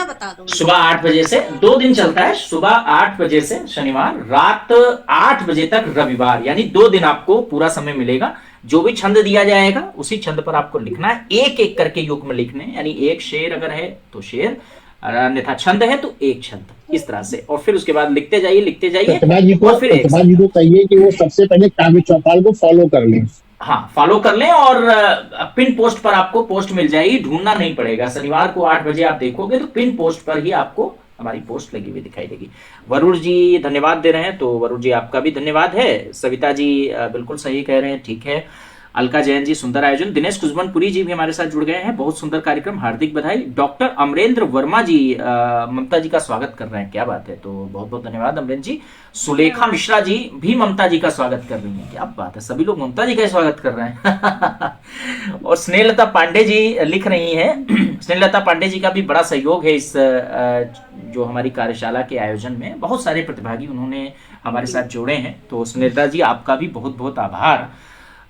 बता दो। सुबह 8 बजे से 2 दिन चलता है, सुबह 8 बजे से शनिवार, रात 8 बजे तक रविवार, यानी 2 दिन आपको पूरा समय मिलेगा। जो भी छंद दिया जाएगा उसी छंद पर आपको लिखना है, एक एक करके युग में लिखने, यानी एक शेर अगर है तो शेर, अन्यथा छंद है तो एक छंद, इस तरह से। और फिर उसके बाद लिखते जाइए। प्रतिभा जी को कहिए कि वो सबसे पहले काव्य चौपाल को फॉलो कर लें। हाँ, फॉलो कर लें और पिन पोस्ट पर आपको पोस्ट मिल जाएगी, ढूंढना नहीं पड़ेगा। शनिवार को 8 बजे आप देखोगे तो पिन पोस्ट पर ही आपको हमारी पोस्ट लगी हुई दिखाई देगी। वरुण जी धन्यवाद दे रहे हैं, तो वरुण जी आपका भी धन्यवाद है। सविता जी बिल्कुल सही कह रहे हैं, ठीक है। अलका जैन जी सुंदर आयोजन। दिनेश कुजमनपुरी जी भी हमारे साथ जुड़ गए हैं, बहुत सुंदर कार्यक्रम, हार्दिक बधाई। डॉक्टर अमरेंद्र वर्मा जी ममता जी का स्वागत कर रहे हैं, क्या बात है, तो बहुत बहुत धन्यवाद अमरेंद्र जी। सुलेखा मिश्रा जी भी ममता जी का स्वागत कर रही हैं, क्या बात है, सभी लोग ममता जी का स्वागत कर रहे हैं। और स्नेहलता पांडे जी लिख रही हैं, स्नेहलता पांडे जी का भी बड़ा सहयोग है इस जो हमारी कार्यशाला के आयोजन में, बहुत सारे प्रतिभागी उन्होंने हमारे साथ जोड़े हैं। तो स्नेहलता जी आपका भी बहुत बहुत आभार।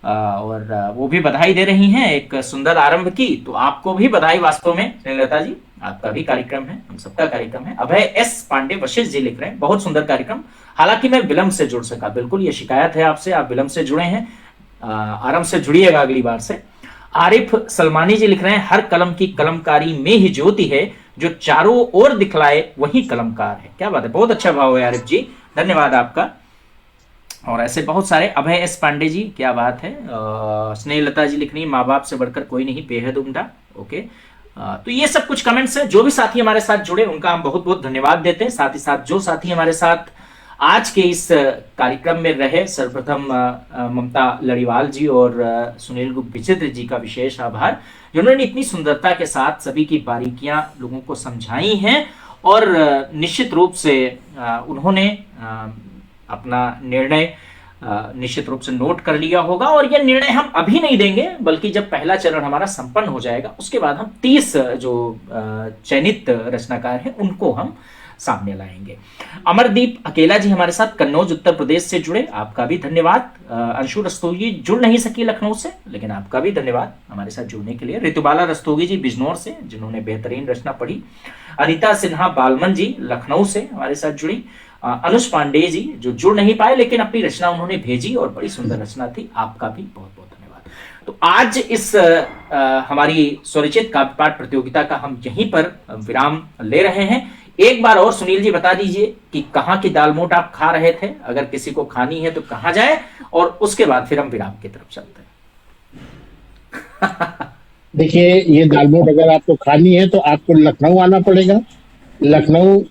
और वो भी बधाई दे रही हैं एक सुंदर आरंभ की, तो आपको भी बधाई। वास्तव में स्नेहलता जी आपका भी कार्यक्रम है, हम सबका कार्यक्रम है। अभय एस पांडे वशिष्ठ जी लिख रहे हैं, बहुत सुंदर कार्यक्रम, हालांकि मैं विलंब से जुड़ सका, बिल्कुल ये शिकायत है आपसे, आप विलंब से जुड़े हैं, आरंभ से जुड़िएगा अगली बार से। आरिफ सलमानी जी लिख रहे हैं, हर कलम की कलमकारी में ही ज्योति है, जो चारों ओर दिखलाए वही कलमकार है, क्या बात है, बहुत अच्छा भाव है आरिफ जी, धन्यवाद आपका। और ऐसे बहुत सारे, अभय एस पांडे जी क्या बात है। स्नेहलता जी लिख रही है, माँ बाप से बढ़कर कोई नहीं, बेहद उम्दा, ओके। तो ये सब कुछ कमेंट्स हैं। जो भी साथी हमारे साथ जुड़े उनका हम बहुत बहुत धन्यवाद देते हैं। साथ ही साथ जो साथी हमारे साथ आज के इस कार्यक्रम में रहे, सर्वप्रथम ममता लड़ीवाल जी और सुनील गुप्त विचित्र जी का विशेष आभार, जिन्होंने इतनी सुंदरता के साथ सभी की बारीकियां लोगों को समझाई हैं। और निश्चित रूप से उन्होंने अपना निर्णय निश्चित रूप से नोट कर लिया होगा। और यह निर्णय हम अभी नहीं देंगे, बल्कि जब पहला चरण हमारा संपन्न हो जाएगा उसके बाद हम 30 जो चयनित रचनाकार हैं उनको हम सामने लाएंगे। अमरदीप अकेला जी हमारे साथ कन्नौज उत्तर प्रदेश से जुड़े, आपका भी धन्यवाद। अंशु रस्तोगी जुड़ नहीं सकी लखनऊ से, लेकिन आपका भी धन्यवाद हमारे साथ जुड़ने के लिए। ऋतुबाला रस्तोगी जी बिजनौर से, जिन्होंने बेहतरीन रचना पढ़ी। अनिता सिन्हा बालमन जी लखनऊ से हमारे साथ जुड़ी। अनुज पांडे जी जो जुड़ नहीं पाए लेकिन अपनी रचना उन्होंने भेजी और बड़ी सुंदर रचना थी, आपका भी बहुत बहुत धन्यवाद। तो आज इस हमारी स्वरचित काव्य पाठ प्रतियोगिता का हम यहीं पर विराम ले रहे हैं। एक बार और सुनील जी बता दीजिए कि कहाँ की दाल मोट आप खा रहे थे, अगर किसी को खानी है तो कहाँ जाए, और उसके बाद फिर हम विराम की तरफ चलते हैं। देखिए, ये दाल मोट अगर आपको खानी है तो आपको लखनऊ आना पड़ेगा। Lucknow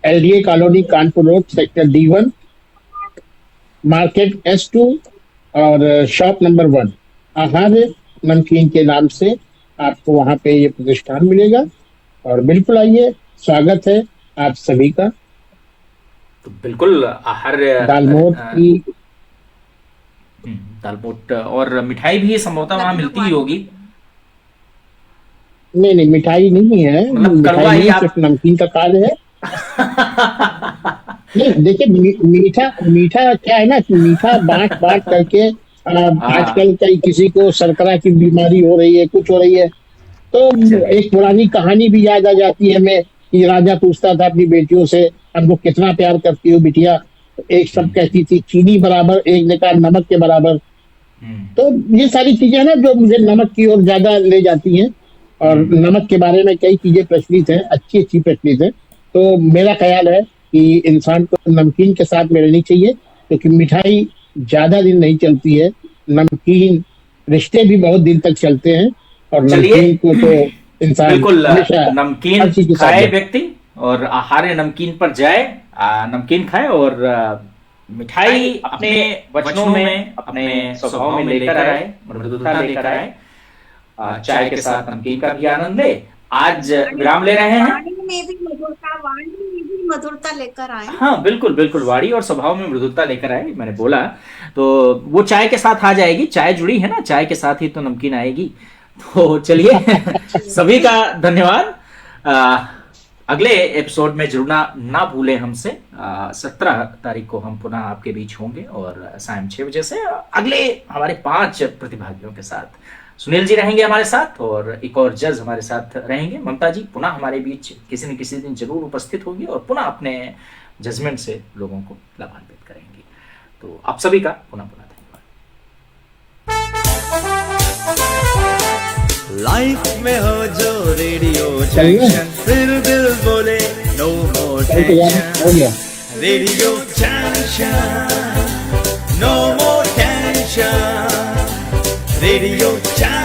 LDA colony, Kanpur road, sector D1, market S2 और शॉप नंबर 1, आहार नमकीन के नाम से आपको वहां पे ये प्रतिष्ठान मिलेगा। और बिल्कुल आइए, स्वागत है आप सभी का। तो बिल्कुल आहार दालमोट की दालमोट और मिठाई भी संभवतः वहां मिलती ही होगी। नहीं, मिठाई नहीं है, मिठाई नहीं, सिर्फ नमकीन का कार्य है। नहीं, देखिए, मीठा क्या है ना कि मीठा बांट करके आजकल कई किसी को शर्करा की बीमारी हो रही है, कुछ हो रही है, तो एक पुरानी कहानी भी याद आ जाती है हमें कि राजा पूछता था अपनी बेटियों से, हमको कितना प्यार करती हो बिटिया, एक सब कहती थी चीनी बराबर, एक ने कहा नमक के बराबर। तो ये सारी चीजें ना जो मुझे नमक की ओर ज्यादा ले जाती हैं, और नमक के बारे में कई चीजें प्रचलित हैं, अच्छी प्रचलित है। तो मेरा ख्याल है कि इंसान को नमकीन के साथ में रहनी चाहिए, क्योंकि मिठाई ज्यादा दिन नहीं चलती है, नमकीन रिश्ते भी बहुत दिन तक चलते हैं। और नमकीन को तो इंसान बिल्कुल नमकीन खाए व्यक्ति और आहार्य नमकीन पर जाए, नमकीन खाए और मिठाई अपने वचनों में, अपने स्वभाव में लेकर आए, मृदुता लेकर आए। चाय के साथ नमकीन का भी आनंद ले। आज विराम ले रहे हैं। वाणी में भी मधुरता लेकर आए। हाँ बिल्कुल बिल्कुल, वाणी और स्वभाव में मृदुता लेकर आए, मैंने बोला। तो वो चाय के साथ आ जाएगी, चाय जुड़ी है ना, चाय के साथ ही तो नमकीन आएगी। तो चलिए सभी का धन्यवाद। अगले एपिसोड में जुड़ना ना भूलें हमसे। 17 तारीख को हम पुनः आपके बीच होंगे और शाम 6 बजे से अगले हमारे 5 प्रतिभागियों के साथ। सुनील जी रहेंगे हमारे साथ और एक और जज हमारे साथ रहेंगे। ममता जी पुनः हमारे बीच किसी न किसी दिन जरूर उपस्थित होगी और पुनः अपने जजमेंट से लोगों को लाभान्वित करेंगी। तो आप सभी का पुनः धन्यवाद। लाइफ में हो जो रेडियो जंक्शन, फिर दिल बोले no more tension. Radio junction, no more tension. Radio junction.